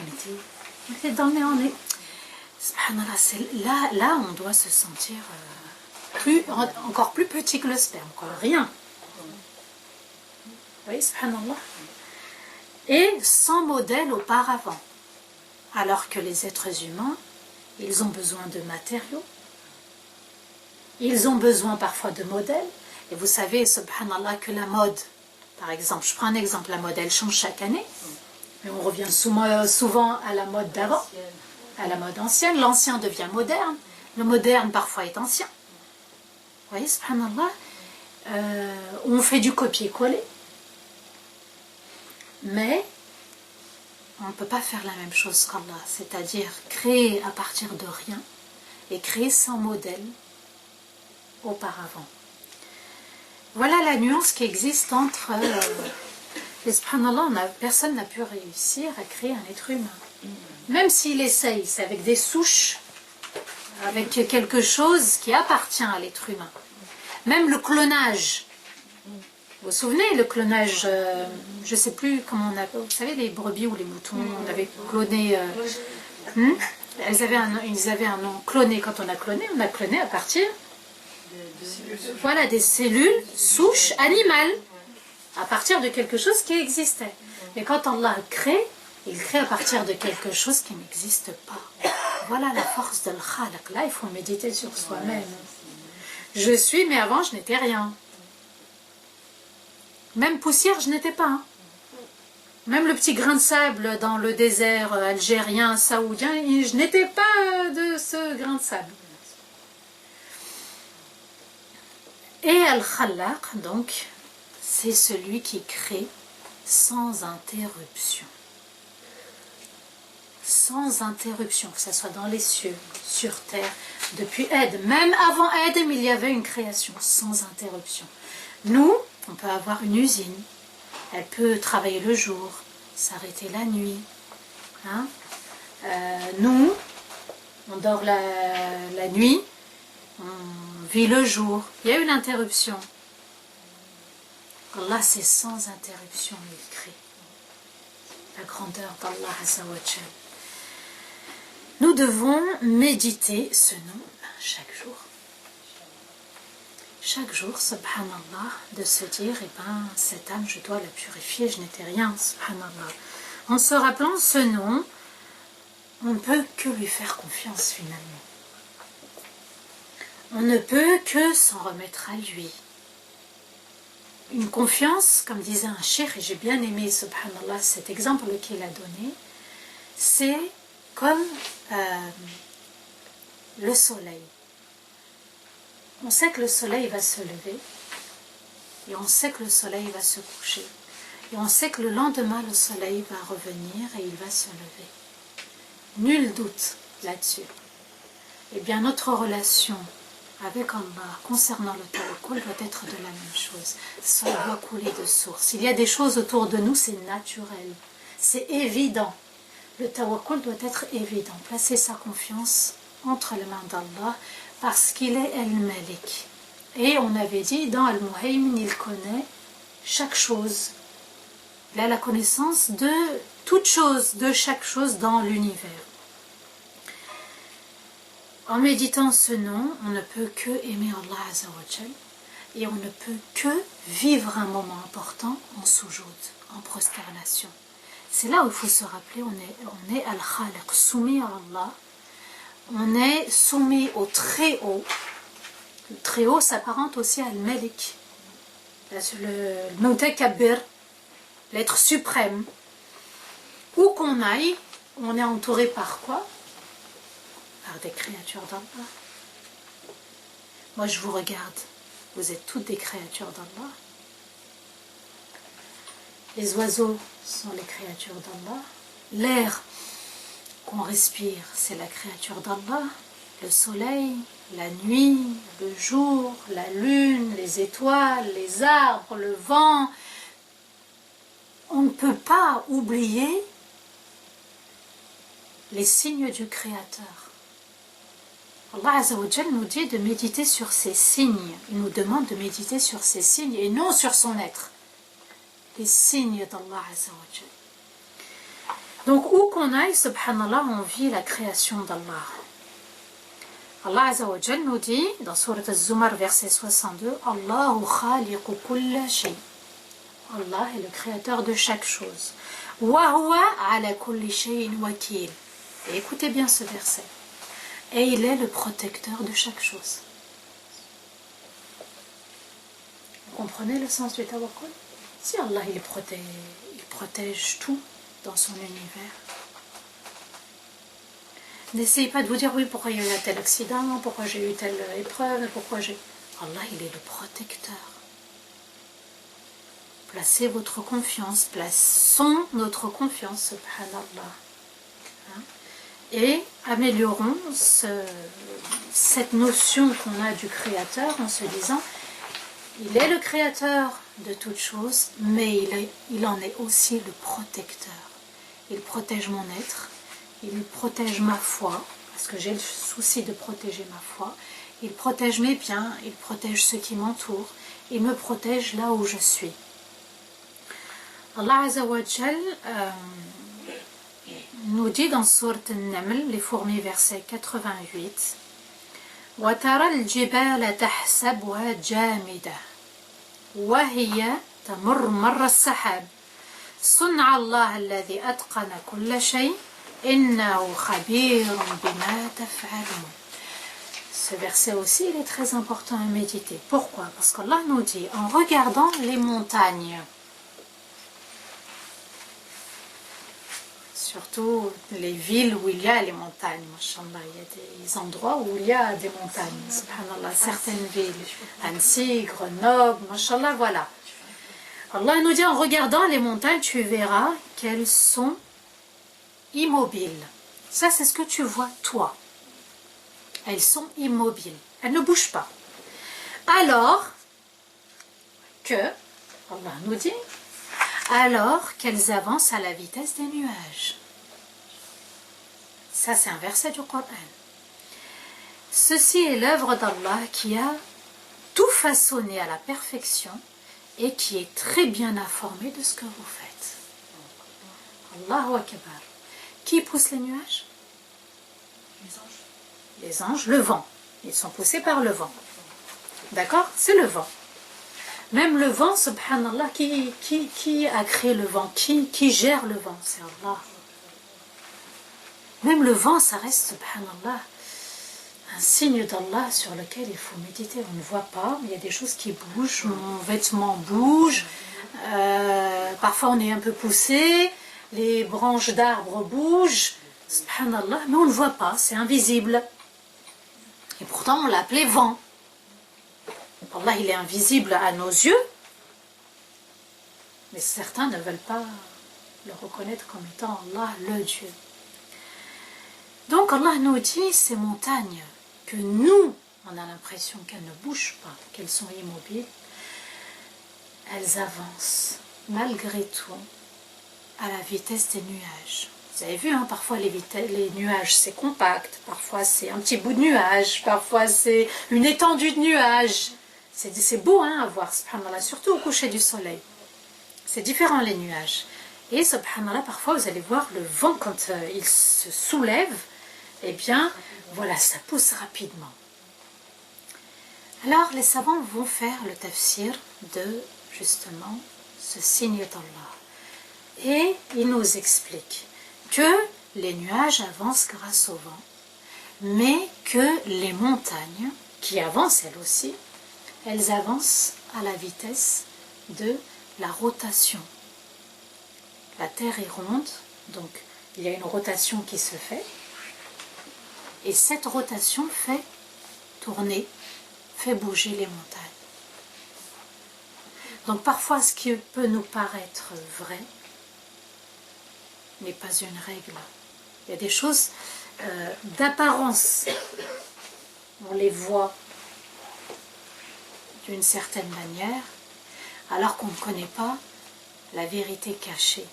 On était dans le néant. Subhanallah, là, on doit se sentir encore plus petit que le sperme, quoi. Rien. Oui, subhanallah. Et sans modèle auparavant. Alors que les êtres humains, ils ont besoin de matériaux, ils ont besoin parfois de modèles. Et vous savez, subhanallah, que la mode, par exemple, je prends un exemple, la mode, elle change chaque année, mais on revient souvent à la mode d'avant, à la mode ancienne. L'ancien devient moderne, le moderne parfois est ancien. Vous voyez, subhanallah, on fait du copier-coller, mais on ne peut pas faire la même chose qu'Allah, c'est-à-dire créer à partir de rien et créer sans modèle auparavant. Voilà la nuance qui existe entre... et subhanallah, personne n'a pu réussir à créer un être humain. Même s'il essaye, c'est avec des souches, avec quelque chose qui appartient à l'être humain. Même le clonage. Vous vous souvenez, le clonage, je ne sais plus comment on appelle, vous savez, les brebis ou les moutons, on avait cloné... ils avaient un nom. Cloné, quand on a cloné à partir... Voilà, des cellules, souches, animales, à partir de quelque chose qui existait. Mais quand Allah crée, il crée à partir de quelque chose qui n'existe pas. Voilà la force de l'Khalaq. Là, il faut méditer sur soi-même. Je suis, mais avant, je n'étais rien. Même poussière, je n'étais pas. Hein. Même le petit grain de sable dans le désert algérien, saoudien, je n'étais pas de ce grain de sable. Et Al-Khallaq, donc, c'est celui qui crée sans interruption. Sans interruption, que ce soit dans les cieux, sur terre, depuis Adam. Même avant Adam, il y avait une création sans interruption. Nous, on peut avoir une usine. Elle peut travailler le jour, s'arrêter la nuit. Hein? Nous, on dort la nuit, on vit le jour. Il y a une interruption. Allah, c'est sans interruption, il crée. La grandeur d'Allah Azza wa Jal. Nous devons méditer ce nom chaque jour. Chaque jour, subhanallah, de se dire, eh ben, cette âme, je dois la purifier, je n'étais rien, subhanallah. En se rappelant ce nom, on ne peut que lui faire confiance finalement. On ne peut que s'en remettre à lui. Une confiance, comme disait un cheikh, et j'ai bien aimé, subhanallah, cet exemple qu'il a donné, c'est comme le soleil. On sait que le soleil va se lever, et on sait que le soleil va se coucher, et on sait que le lendemain, le soleil va revenir et il va se lever. Nul doute là-dessus. Eh bien, notre relation avec Allah concernant le tawakkul doit être de la même chose. Ça doit couler de source. Il y a des choses autour de nous, c'est naturel, c'est évident. Le tawakkul doit être évident. Placer sa confiance entre les mains d'Allah parce qu'il est El-Malik. Et on avait dit, dans Al-Muhaymin, il connaît chaque chose. Il a la connaissance de toute chose, de chaque chose dans l'univers. En méditant ce nom, on ne peut que aimer Allah Azza wa Jal et on ne peut que vivre un moment important en soujoud, en prosternation. C'est là où il faut se rappeler, on est Al-Khaliq, soumis à Allah, on est soumis au Très-Haut. Le Très-Haut s'apparente aussi à Al-Malik, le Mutakabbir, l'être suprême. Où qu'on aille, on est entouré par quoi? Par des créatures d'Allah. Moi je vous regarde, vous êtes toutes des créatures d'Allah. Les oiseaux sont les créatures d'Allah. L'air qu'on respire, c'est la créature d'Allah. Le soleil, la nuit, le jour, la lune, les étoiles, les arbres, le vent. On ne peut pas oublier les signes du Créateur. Allah Azza wa Jal nous dit de méditer sur ces signes. Il nous demande de méditer sur ces signes et non sur son être. Les signes d'Allah Azza wa Jal. Donc où qu'on aille, subhanallah, on vit la création d'Allah. Allah Azza wa Jal nous dit dans Surat Al-Zumar verset 62, Allahu khaliqu kulla shay. Allah est le créateur de chaque chose. Wa huwa ala kulli shay'in wakil. Et écoutez bien ce verset. Et il est le protecteur de chaque chose. Vous comprenez le sens du tawakkul? Si Allah il protège tout dans son univers. N'essayez pas de vous dire oui, pourquoi il y a eu tel accident, pourquoi j'ai eu telle épreuve, pourquoi j'ai... Allah il est le protecteur. Placez votre confiance, plaçons notre confiance, subhanallah. Et améliorons cette notion qu'on a du Créateur en se disant il est le Créateur de toutes choses, mais il en est aussi le protecteur. Il protège mon être, il protège ma foi, parce que j'ai le souci de protéger ma foi, il protège mes biens, il protège ceux qui m'entourent, il me protège là où je suis. Allah Azza wa Jal nous dit dans Sourate An-Naml, les fourmis, verset 88, وَتَرَى الْجِبَالَ تَحْسَبُهَا جَامِدَةً وَهِيَ تَمُرُّ مَرَّ السَّحَابِ صُنْعَ اللَّهِ الَّذِي أَتْقَنَ كُلَّ شَيْءٍ إِنَّهُ خَبِيرٌ بِمَا تَفْعَلُونَ. Ce verset aussi, il est très important à méditer. Pourquoi? Parce qu'Allah nous dit, en regardant les montagnes, surtout les villes où il y a les montagnes, mashallah, il y a des endroits où il y a des montagnes, subhanallah, certaines villes, Annecy, Grenoble, mashallah, voilà. Allah nous dit en regardant les montagnes, tu verras qu'elles sont immobiles. Ça, c'est ce que tu vois, toi. Elles sont immobiles, elles ne bougent pas. Alors que, Allah nous dit, alors qu'elles avancent à la vitesse des nuages. Ça, c'est un verset du Coran. Ceci est l'œuvre d'Allah qui a tout façonné à la perfection et qui est très bien informé de ce que vous faites. Allahu Akbar. Qui pousse les nuages? Les anges, le vent. Ils sont poussés par le vent. D'accord? C'est le vent. Même le vent, subhanallah, qui a créé le vent? Qui gère le vent? C'est Allah. Même le vent, ça reste, subhanallah, un signe d'Allah sur lequel il faut méditer. On ne voit pas, mais il y a des choses qui bougent. Mon vêtement bouge. Parfois, on est un peu poussé. Les branches d'arbres bougent. Subhanallah, mais on ne voit pas, c'est invisible. Et pourtant, on l'appelait vent. Allah, il est invisible à nos yeux, mais certains ne veulent pas le reconnaître comme étant Allah, le Dieu. Donc Allah nous dit, ces montagnes, que nous, on a l'impression qu'elles ne bougent pas, qu'elles sont immobiles, elles avancent, malgré tout, à la vitesse des nuages. Vous avez vu, hein, parfois les nuages c'est compact, parfois c'est un petit bout de nuage, parfois c'est une étendue de nuages. C'est beau hein, à voir, subhanallah, surtout au coucher du soleil. C'est différent les nuages. Et subhanallah, parfois vous allez voir le vent quand il se soulève, eh bien voilà, ça pousse rapidement. Alors les savants vont faire le tafsir de justement ce signe d'Allah. Et ils nous expliquent que les nuages avancent grâce au vent, mais que les montagnes, qui avancent elles aussi, elles avancent à la vitesse de la rotation. La Terre est ronde, donc il y a une rotation qui se fait, et cette rotation fait tourner, fait bouger les montagnes. Donc parfois ce qui peut nous paraître vrai n'est pas une règle. Il y a des choses d'apparence, on les voit d'une certaine manière, alors qu'on ne connaît pas la vérité cachée.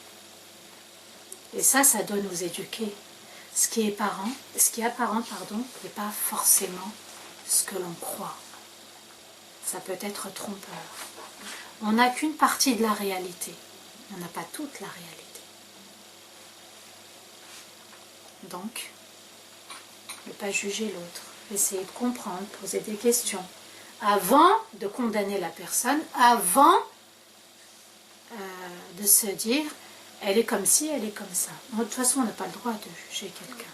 Et ça doit nous éduquer. Ce qui est apparent, n'est pas forcément ce que l'on croit. Ça peut être trompeur. On n'a qu'une partie de la réalité. On n'a pas toute la réalité. Donc, ne pas juger l'autre. Essayer de comprendre, poser des questions. Avant de condamner la personne, avant de se dire elle est comme ci, elle est comme ça. De toute façon, on n'a pas le droit de juger quelqu'un.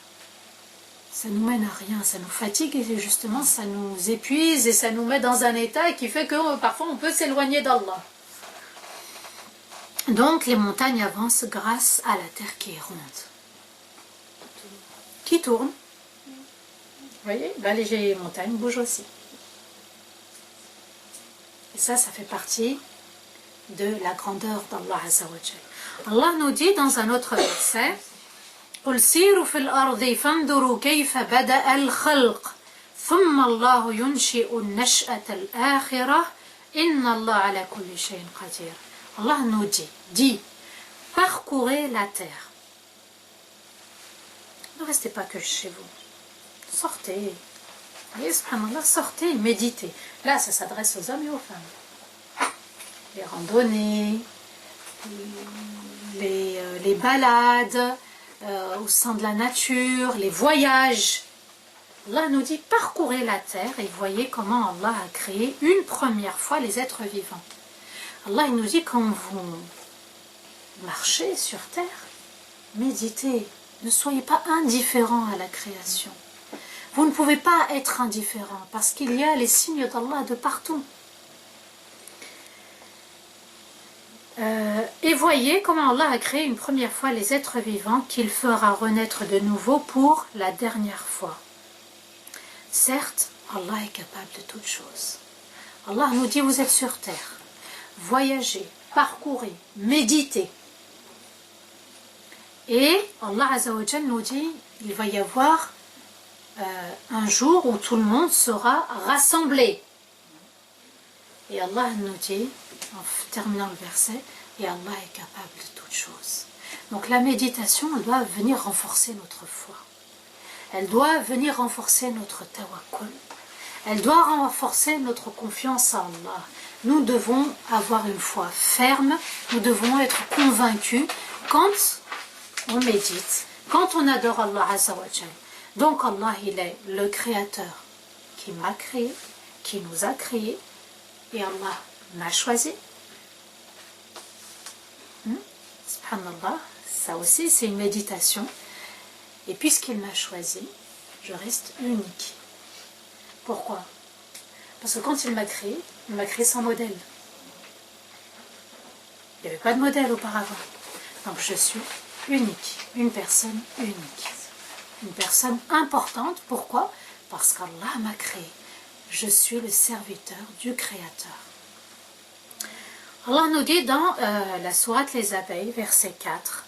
Ça nous mène à rien, ça nous fatigue et justement ça nous épuise et ça nous met dans un état qui fait que parfois on peut s'éloigner d'Allah. Donc les montagnes avancent grâce à la terre qui est ronde. Qui tourne. Vous voyez, les montagnes bougent aussi. Et ça fait partie de la grandeur d'Allah Azza wa Jal. Allah nous dit dans un autre verset قُلْ سِيرُوا فِي الْأَرْضِ فَانْظُرُوا كَيْفَ بَدَأَ الْخَلْقَ ثُمَّ اللَّهُ يُنْشِئُ النَّشْأَةَ الْآخِرَةَ إِنَّ اللَّهَ عَلَى كُلِّ شَيْءٍ قَدِيرٌ. Allah nous dit, parcourez la terre. Ne restez pas que chez vous. Sortez. Et subhanallah, sortez et méditez. Là, ça s'adresse aux hommes et aux femmes. Les randonnées, les balades au sein de la nature, les voyages. Allah nous dit, parcourez la terre et voyez comment Allah a créé une première fois les êtres vivants. Allah il nous dit, quand vous marchez sur terre, méditez, ne soyez pas indifférents à la création. Vous ne pouvez pas être indifférent parce qu'il y a les signes d'Allah de partout. Et voyez comment Allah a créé une première fois les êtres vivants qu'il fera renaître de nouveau pour la dernière fois. Certes, Allah est capable de toutes choses. Allah nous dit, vous êtes sur terre, voyagez, parcourez, méditez. Et Allah Azza wa Jal nous dit, il va y avoir un jour où tout le monde sera rassemblé. Et Allah nous dit, en terminant le verset, et Allah est capable de toutes choses. Donc la méditation, elle doit venir renforcer notre foi. Elle doit venir renforcer notre tawakkul. Elle doit renforcer notre confiance en Allah. Nous devons avoir une foi ferme. Nous devons être convaincus quand on médite, quand on adore Allah Azza wa Jal. Donc Allah, il est le créateur qui m'a créé, qui nous a créés, et Allah m'a choisi. Subhanallah, ça aussi c'est une méditation. Et puisqu'il m'a choisi, je reste unique. Pourquoi? Parce que quand il m'a créé sans modèle. Il n'y avait pas de modèle auparavant. Donc je suis unique, une personne unique. Une personne importante. Pourquoi? Parce qu'Allah m'a créé. Je suis le serviteur du Créateur. Allah nous dit dans la sourate Les Abeilles, verset 4,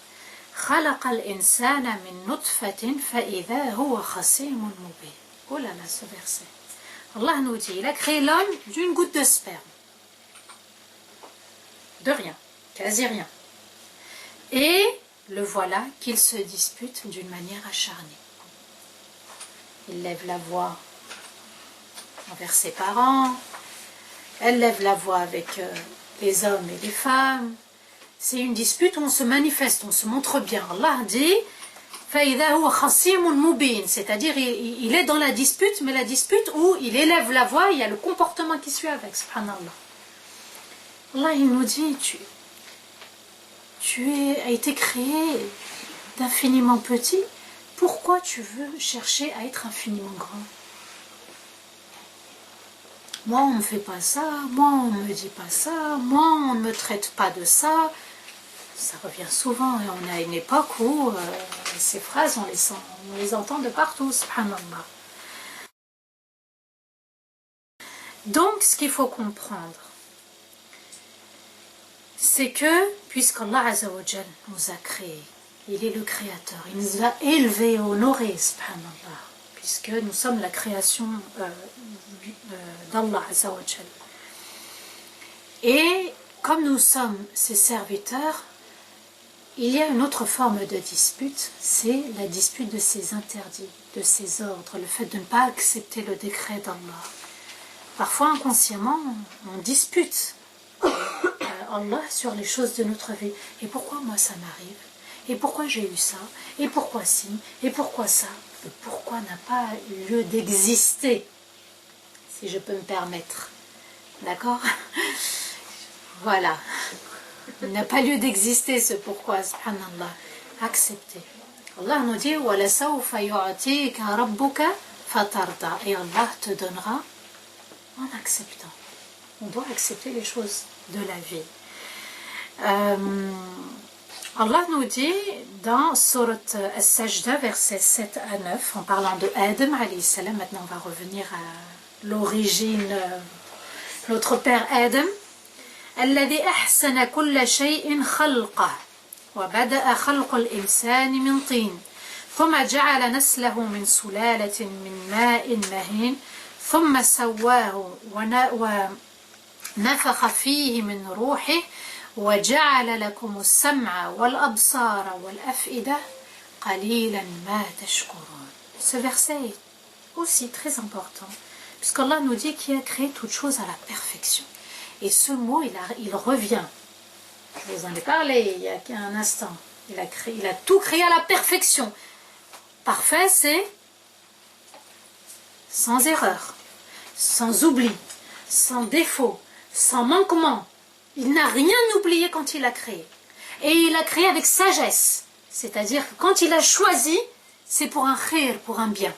خلق الإنسان من نطفة فإذا هو خصيم مبين. Oh là là, ce verset. Allah nous dit, il a créé l'homme d'une goutte de sperme. De rien, quasi rien. Et le voilà qu'il se dispute d'une manière acharnée. Il lève la voix envers ses parents, elle lève la voix avec les hommes et les femmes. C'est une dispute où on se manifeste, on se montre bien. Allah dit, c'est-à-dire il est dans la dispute, mais la dispute où il élève la voix, il y a le comportement qui suit avec, subhanallah. Allah, il nous dit, tu as été créé d'infiniment petit, pourquoi tu veux chercher à être infiniment grand? Moi, on ne me fait pas ça, moi, on ne me dit pas ça, moi, on ne me traite pas de ça. Ça revient souvent, et on est à une époque où ces phrases, on les entend de partout, subhanallah. Donc, ce qu'il faut comprendre, c'est que, puisqu'Allah Azza wa Jal nous a créés, il est le créateur, il nous a élevés, honorés, subhanallah, puisque nous sommes la création d'Allah Azza wa Jal. Et comme nous sommes ses serviteurs, il y a une autre forme de dispute, c'est la dispute de ses interdits, de ses ordres, le fait de ne pas accepter le décret d'Allah. Parfois, inconsciemment, on dispute Allah sur les choses de notre vie. Et pourquoi moi ça m'arrive? Et pourquoi j'ai eu ça? Et pourquoi ci? Et pourquoi ça? Le pourquoi n'a pas lieu d'exister, si je peux me permettre. D'accord? Voilà. Il n'a pas lieu d'exister ce pourquoi, subhanallah. Accepter. Allah nous dit, وَلَسَوْفَ يُعْتِيكَ رَبُّكَ فَتَرْضَى. Et Allah te donnera en acceptant. On doit accepter les choses de la vie. Allah nous dit dans Sourate As-Sajda, versets 7 à 9, en parlant de Adam, alayhi salam, maintenant on va revenir à l'origine, notre père Adam. الذي أحسن كل شيء خلقه وبدأ خلق الإنسان من طين ثم جعل نسله من سلالة من ماء مهين ثم سواه ونفخ فيه من روحه وجعل لكم السمع والأبصار والأفئدة قليلا ما تشكرون. Ce verset est aussi très important puisqu'Allah nous dit qu'il a créé toute chose à la perfection. Et ce mot, il revient. Je vous en ai parlé il y a un instant. Il a tout créé à la perfection. Parfait, c'est sans erreur, sans oubli, sans défaut, sans manquement. Il n'a rien oublié quand il a créé. Et il a créé avec sagesse. C'est-à-dire que quand il a choisi, c'est pour un khir, pour un bien.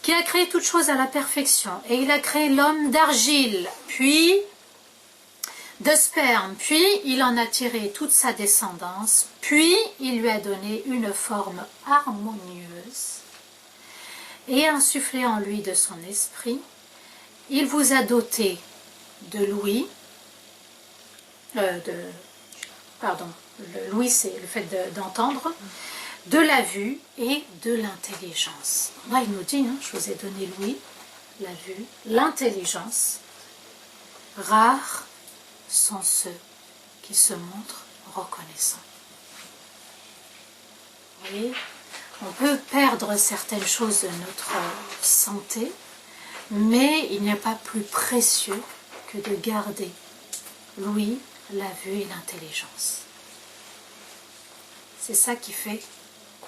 Qui a créé toute chose à la perfection. Et il a créé l'homme d'argile, puis de sperme, puis il en a tiré toute sa descendance, puis il lui a donné une forme harmonieuse et insufflé en lui de son esprit. Il vous a doté de l'ouïe, l'ouïe c'est le fait d'entendre, de la vue et de l'intelligence. Là, il nous dit, je vous ai donné l'ouïe, la vue, l'intelligence. Rares sont ceux qui se montrent reconnaissants. Vous voyez, on peut perdre certaines choses de notre santé, mais il n'y a pas plus précieux que de garder l'ouïe, la vue et l'intelligence. C'est ça qui fait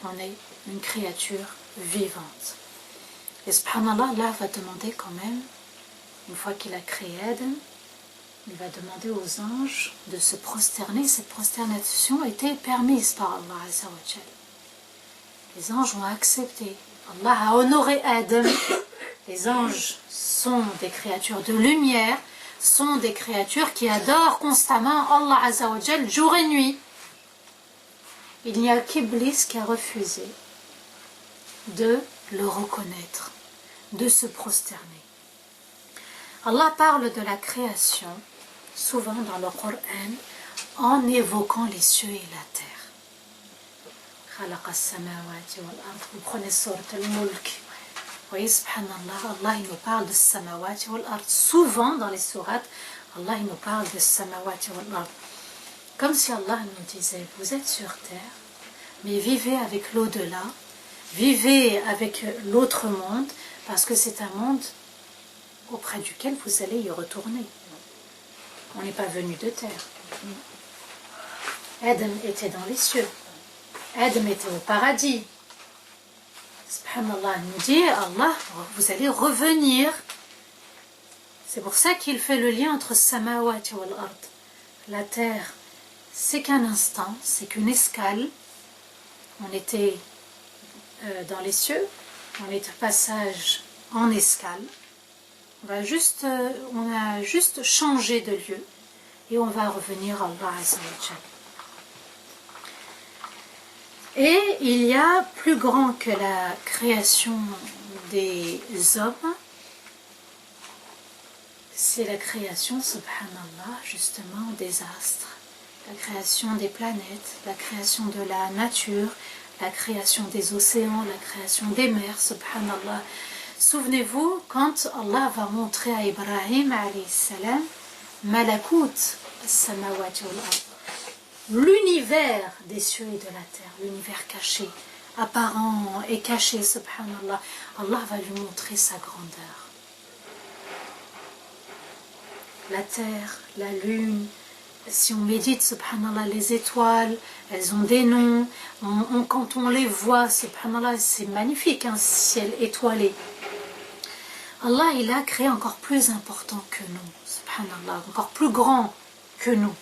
qu'on est une créature vivante. Et subhanallah, Allah va demander quand même, une fois qu'il a créé Adam, il va demander aux anges de se prosterner. Cette prosternation était permise par Allah Azza wa Jal. Les anges ont accepté. Allah a honoré Adam. Les anges sont des créatures de lumière, sont des créatures qui adorent constamment Allah Azza wa Jal jour et nuit. Il n'y a qu'Iblis qui a refusé de le reconnaître, de se prosterner. Allah parle de la création souvent dans le Coran en évoquant les cieux et la terre. Vous prenez sourate al-Mulk. Vous voyez, subhanallah, Allah il nous parle de samawati wal ard. Souvent dans les sourates, Allah il nous parle de samawati wal ard. Comme si Allah nous disait, vous êtes sur terre, mais vivez avec l'au-delà, vivez avec l'autre monde, parce que c'est un monde auprès duquel vous allez y retourner. On n'est pas venu de terre. Adam était dans les cieux. Adam était au paradis. Subhanallah nous dit, Allah, vous allez revenir. C'est pour ça qu'il fait le lien entre samawati wal ard. La terre, c'est qu'un instant, c'est qu'une escale. On était dans les cieux, on est au passage en escale. On a juste changé de lieu et on va revenir à Allah Azza wa Jal. Et il y a plus grand que la création des hommes, c'est la création, subhanallah, justement des astres, la création des planètes, la création de la nature, la création des océans, la création des mers, subhanallah. Souvenez-vous, quand Allah va montrer à Ibrahim alayhi salam Malakut as-samawati wal ard, l'univers des cieux et de la terre, l'univers caché, apparent et caché, subhanallah, Allah va lui montrer sa grandeur. La terre, la lune, si on médite, subhanallah, les étoiles, elles ont des noms, quand on les voit, subhanallah, c'est magnifique, un ciel étoilé. Allah, il a créé encore plus important que nous, subhanallah, encore plus grand que nous.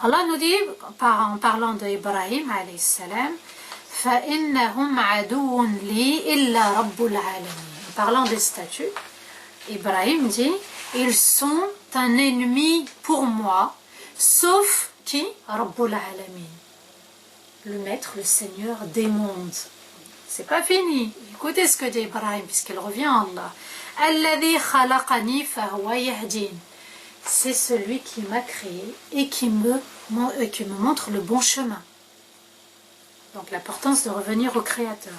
Allah nous dit, en parlant d'Ibrahim alayhi salam, فَإِنَّهُمْ عَدُوٌ لِي إِلَّا رَبُّ الْعَالَمِينَ. En parlant des statues, Ibrahim dit, ils sont un ennemi pour moi, sauf qui? Rabbul Alamin, le maître, le seigneur des mondes. C'est pas fini. Écoutez ce que dit Ibrahim, puisqu'il revient à Allah. Alladhi khalaqani fahuwa yahdin. C'est celui qui m'a créé et qui me montre le bon chemin. Donc l'importance de revenir au Créateur.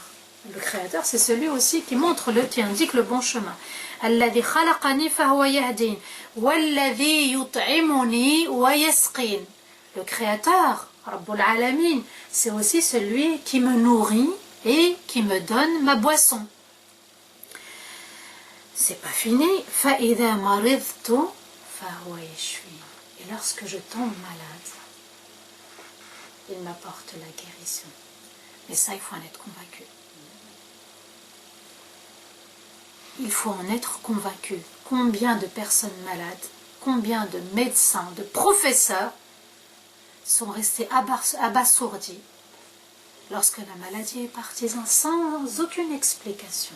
Le Créateur, c'est celui aussi qui indique le bon chemin. Alladhi khalaqani fahuwa yahdin. Walladhi yut'imuni wa yasqin. Le Créateur, Rabbul Alamin, c'est aussi celui qui me nourrit et qui me donne ma boisson. C'est pas fini. فَإِذَا مَرِضْتُ فَهُوَ يَشْفِينِ. Et lorsque je tombe malade, il m'apporte la guérison. Mais ça, il faut en être convaincu. Il faut en être convaincu. Combien de personnes malades, combien de médecins, de professeurs sont restés abasourdis lorsque la maladie est partie sans aucune explication.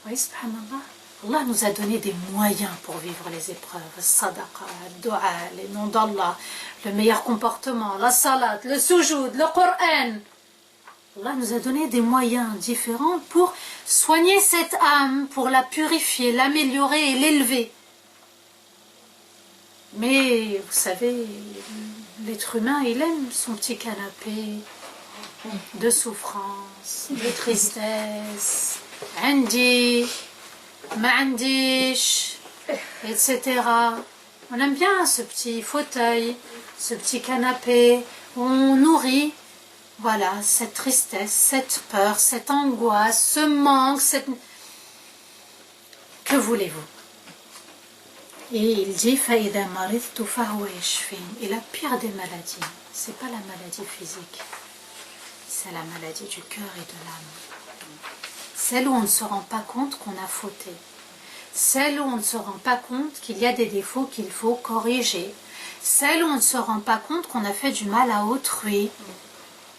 Oui, subhanallah, Allah nous a donné des moyens pour vivre les épreuves. Sadaqa, dua, les noms d'Allah, le meilleur comportement, la salat, le sujoud, le Coran. Allah nous a donné des moyens différents pour soigner cette âme, pour la purifier, l'améliorer et l'élever. Mais vous savez, l'être humain, il aime son petit canapé de souffrance, de tristesse, عندي ما عنديش, etc. On aime bien ce petit fauteuil, ce petit canapé où on nourrit, voilà, cette tristesse, cette peur, cette angoisse, ce manque, que voulez-vous? Et il dit فَإِذَا مَرِضْتُ فَهُوَ يَشْفِينِ. Et la pire des maladies, c'est pas la maladie physique, c'est la maladie du cœur et de l'âme. Celle où on ne se rend pas compte qu'on a fauté. Celle où on ne se rend pas compte qu'il y a des défauts qu'il faut corriger. Celle où on ne se rend pas compte qu'on a fait du mal à autrui.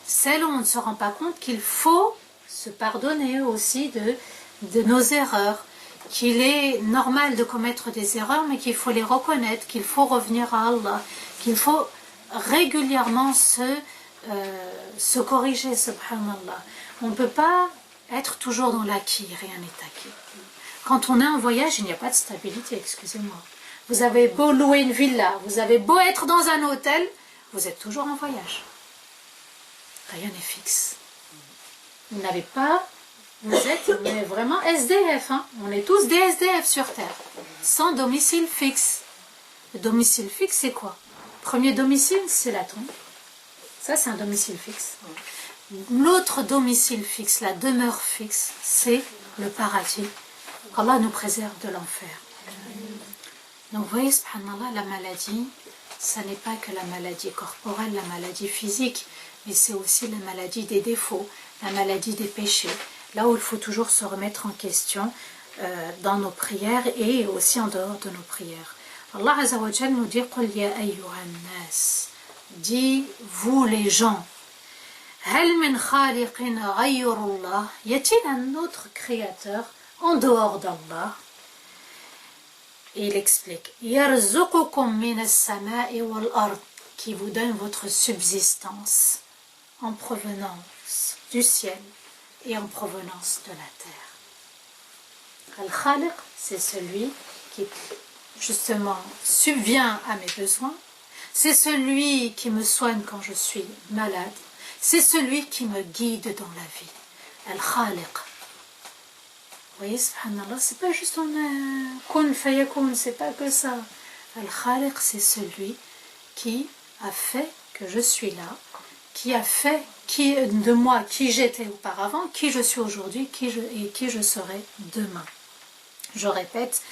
Celle où on ne se rend pas compte qu'il faut se pardonner aussi de nos erreurs. Qu'il est normal de commettre des erreurs, mais qu'il faut les reconnaître, qu'il faut revenir à Allah, qu'il faut régulièrement se corriger, subhanallah. On ne peut pas être toujours dans l'acquis, rien n'est acquis. Quand on est en voyage, il n'y a pas de stabilité, excusez-moi. Vous avez beau louer une villa, vous avez beau être dans un hôtel, vous êtes toujours en voyage. Rien n'est fixe. Vous n'avez pas... Vous êtes vraiment SDF, hein? On est tous des SDF sur Terre, sans domicile fixe. Le domicile fixe, c'est quoi? Premier domicile, c'est la tombe. Ça, c'est un domicile fixe. L'autre domicile fixe, la demeure fixe, c'est le paradis. Qu'Allah nous préserve de l'enfer. Donc, vous voyez, subhanallah, la maladie, ça n'est pas que la maladie corporelle, la maladie physique, mais c'est aussi la maladie des défauts, la maladie des péchés. Là où il faut toujours se remettre en question dans nos prières et aussi en dehors de nos prières. Allah Azza wa Jal nous dit Qul ya ayyuhan nas, dit vous les gens, hal min khaliqin ghayrullah, y a-t-il un autre créateur en dehors d'Allah? Et il explique yarzuqukum min as-sama'i wal ard, qui vous donne votre subsistance en provenance du ciel et en provenance de la terre. Al-Khaliq, c'est celui qui justement subvient à mes besoins, c'est celui qui me soigne quand je suis malade, c'est celui qui me guide dans la vie. Al-Khaliq. Vous voyez, subhanallah, c'est pas juste kun fayakun, c'est pas que ça. Al-Khaliq, c'est celui qui a fait que je suis là, qui a fait de moi qui j'étais auparavant, qui je suis aujourd'hui, et qui je serai demain. Je répète,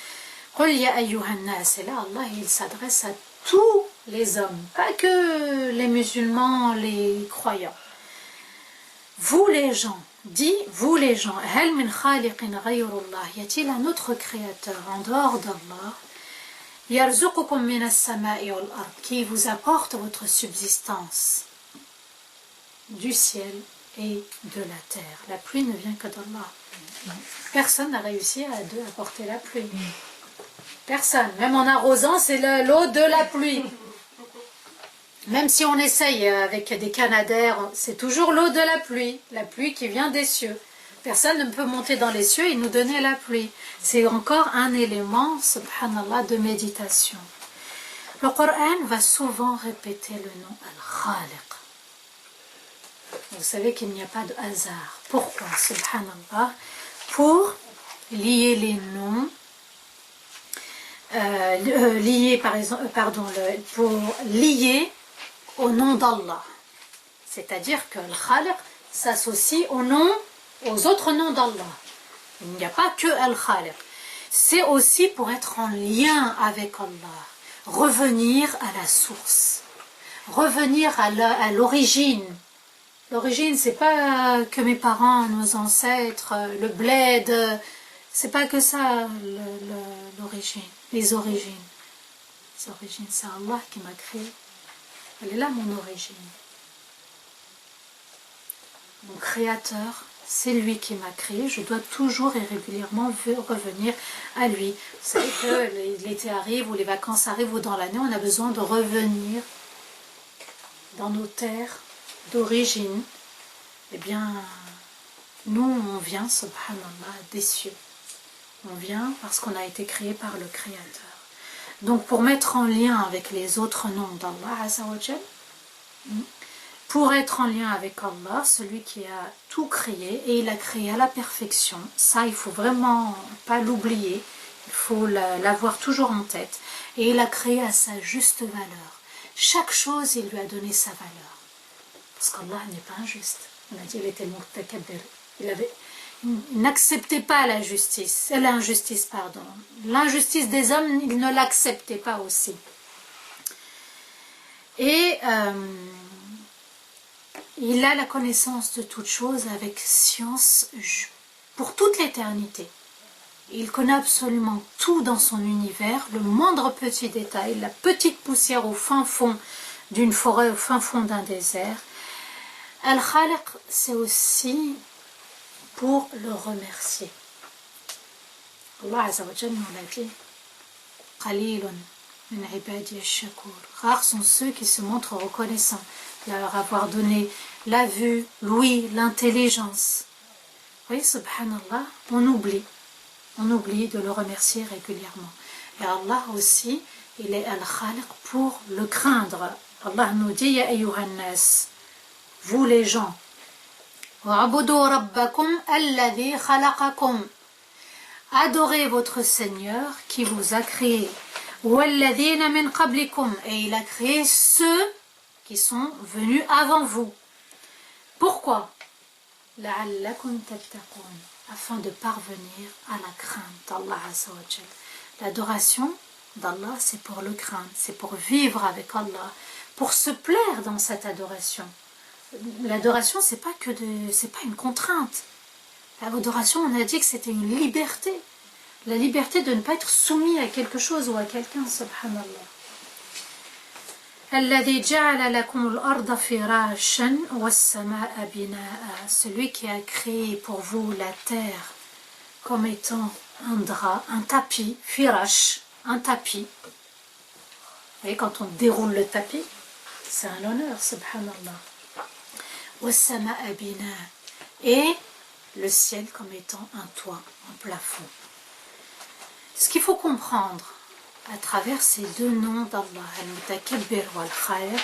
Qul ya ayyuhan nas, et là Allah il s'adresse à tous les hommes, pas que les musulmans, les croyants. Vous les gens, dit vous les gens, hal min khaliqin ghayrullah, y a-t-il un autre créateur en dehors d'Allah? Yarzuqukum min as-sama'i wal ard, qui vous apporte votre subsistance du ciel et de la terre. La pluie ne vient que d'Allah. Personne n'a réussi à apporter la pluie. Personne. Même en arrosant, c'est l'eau de la pluie. Même si on essaye avec des canadaires, c'est toujours l'eau de la pluie qui vient des cieux. Personne ne peut monter dans les cieux et nous donner la pluie. C'est encore un élément, subhanallah, de méditation. Le Coran va souvent répéter le nom Al-Khaliq. Vous savez qu'il n'y a pas de hasard. Pourquoi, subhanallah? Pour lier les noms, pour lier au nom d'Allah. C'est-à-dire que le Khaliq s'associe aux autres noms d'Allah. Il n'y a pas que Al-Khaliq. C'est aussi pour être en lien avec Allah. Revenir à la source. Revenir à l'origine. L'origine, c'est pas que mes parents, nos ancêtres, le bled, c'est pas que ça l'origine, les origines. Les origines, c'est Allah qui m'a créé. Elle est là mon origine. Mon créateur, c'est lui qui m'a créé. Je dois toujours et régulièrement revenir à lui. Vous savez que l'été arrive ou les vacances arrivent ou dans l'année, on a besoin de revenir dans nos terres d'origine. Eh bien, nous, on vient, subhanallah, des cieux. On vient parce qu'on a été créé par le Créateur. Donc, pour mettre en lien avec les autres noms d'Allah, Azza wa Jal, pour être en lien avec Allah, celui qui a tout créé, et il a créé à la perfection, ça, il faut vraiment pas l'oublier, il faut l'avoir toujours en tête, et il a créé à sa juste valeur. Chaque chose, il lui a donné sa valeur. Parce qu'Allah n'est pas injuste. On a dit qu'il était murtakabbir. Il n'acceptait pas l'injustice, pardon. L'injustice des hommes, il ne l'acceptait pas aussi. Et Il a la connaissance de toutes choses avec science pour toute l'éternité. Il connaît absolument tout dans son univers, le moindre petit détail, la petite poussière au fin fond d'une forêt, au fin fond d'un désert. Al-Khaliq, c'est aussi pour le remercier. Allah Azza wa Jalla nous l'a dit. Qalilun min ibadi ash-shakur. Rares sont ceux qui se montrent reconnaissants de leur avoir donné la vue, l'ouïe, l'intelligence. Oui, subhanallah, on oublie de le remercier régulièrement. Et Allah aussi, il est Al-Khaliq pour le craindre. Allah nous dit, Ya ayyuhan nas, vous les gens, wa'budu rabbakum alladhi khalaqakum. Adorez votre Seigneur qui vous a créé. Walladhina min qablikum. Et il a créé ceux qui sont venus avant vous. Pourquoi? La'allakum tattaqun. Afin de parvenir à la crainte d'Allah Azza wa Jal. L'adoration d'Allah, c'est pour le craindre, c'est pour vivre avec Allah, pour se plaire dans cette adoration. L'adoration, c'est pas une contrainte. L'adoration, on a dit que c'était une liberté. La liberté de ne pas être soumis à quelque chose ou à quelqu'un, subhanallah. الذي جعل لكم الأرض فراشا والسماء بناء. Celui qui a créé pour vous la terre comme étant un drap, un tapis, firash, un tapis. Vous voyez, quand on déroule le tapis, c'est un honneur, subhanallah. والسماء بناء. Et le ciel comme étant un toit, un plafond. Ce qu'il faut comprendre à travers ces deux noms d'Allah, Al-Mutakabbir wa Al-Khaliq,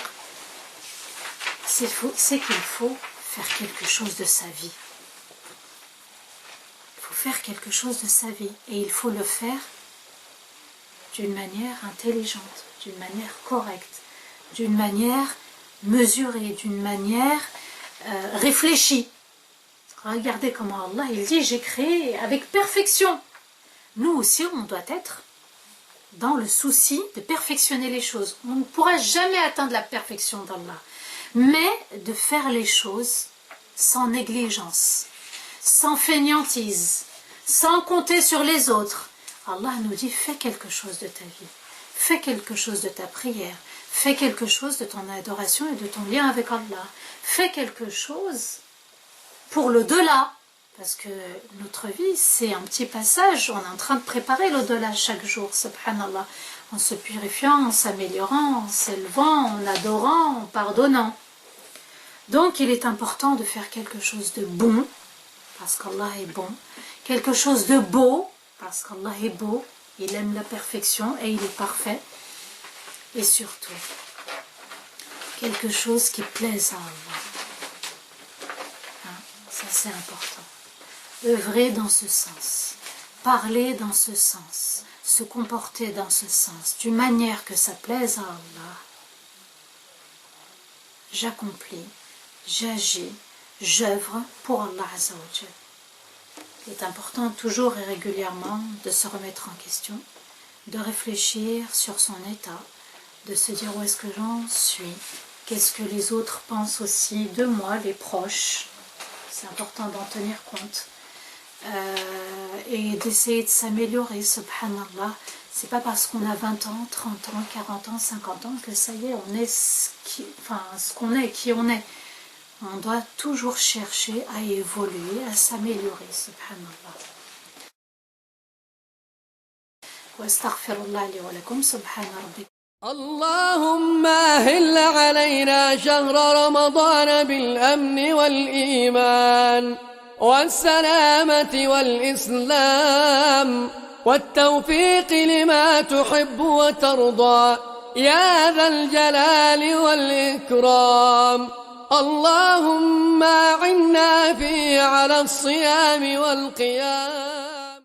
c'est qu'il faut faire quelque chose de sa vie. Il faut faire quelque chose de sa vie et il faut le faire d'une manière intelligente, d'une manière correcte, d'une manière mesurée, d'une manière réfléchie. Regardez comment Allah il dit, j'ai créé avec perfection. Nous aussi, on doit être dans le souci de perfectionner les choses. On ne pourra jamais atteindre la perfection d'Allah, mais de faire les choses sans négligence, sans fainéantise, sans compter sur les autres. Allah nous dit, fais quelque chose de ta vie, fais quelque chose de ta prière, fais quelque chose de ton adoration et de ton lien avec Allah, fais quelque chose pour l'au-delà. Parce que notre vie, c'est un petit passage, on est en train de préparer l'au-delà chaque jour, subhanallah, en se purifiant, en s'améliorant, en s'élevant, en adorant, en pardonnant. Donc il est important de faire quelque chose de bon, parce qu'Allah est bon, quelque chose de beau, parce qu'Allah est beau, il aime la perfection et il est parfait, et surtout, quelque chose qui plaise à Allah. Hein, ça c'est important. Œuvrer dans ce sens, parler dans ce sens, se comporter dans ce sens, d'une manière que ça plaise à Allah. J'accomplis, j'agis, j'œuvre pour Allah Azza wa Jal. Il est important toujours et régulièrement de se remettre en question, de réfléchir sur son état, de se dire où est-ce que j'en suis, qu'est-ce que les autres pensent aussi de moi, les proches. C'est important d'en tenir compte. Et d'essayer de s'améliorer, subhanallah. C'est pas parce qu'on a 20 ans, 30 ans, 40 ans, 50 ans que ça y est, on est ce qu'on est, qui on est. On doit toujours chercher à évoluer, à s'améliorer, subhanallah. Wa astaghfirullah li wa lakum, subhana rabbik. اللهم أهل علينا شهر رمضان بالأمن والإيمان والسلامة والإسلام والتوفيق لما تحب وترضى يا ذا الجلال والإكرام. اللهم أعنا فيه على الصيام والقيام.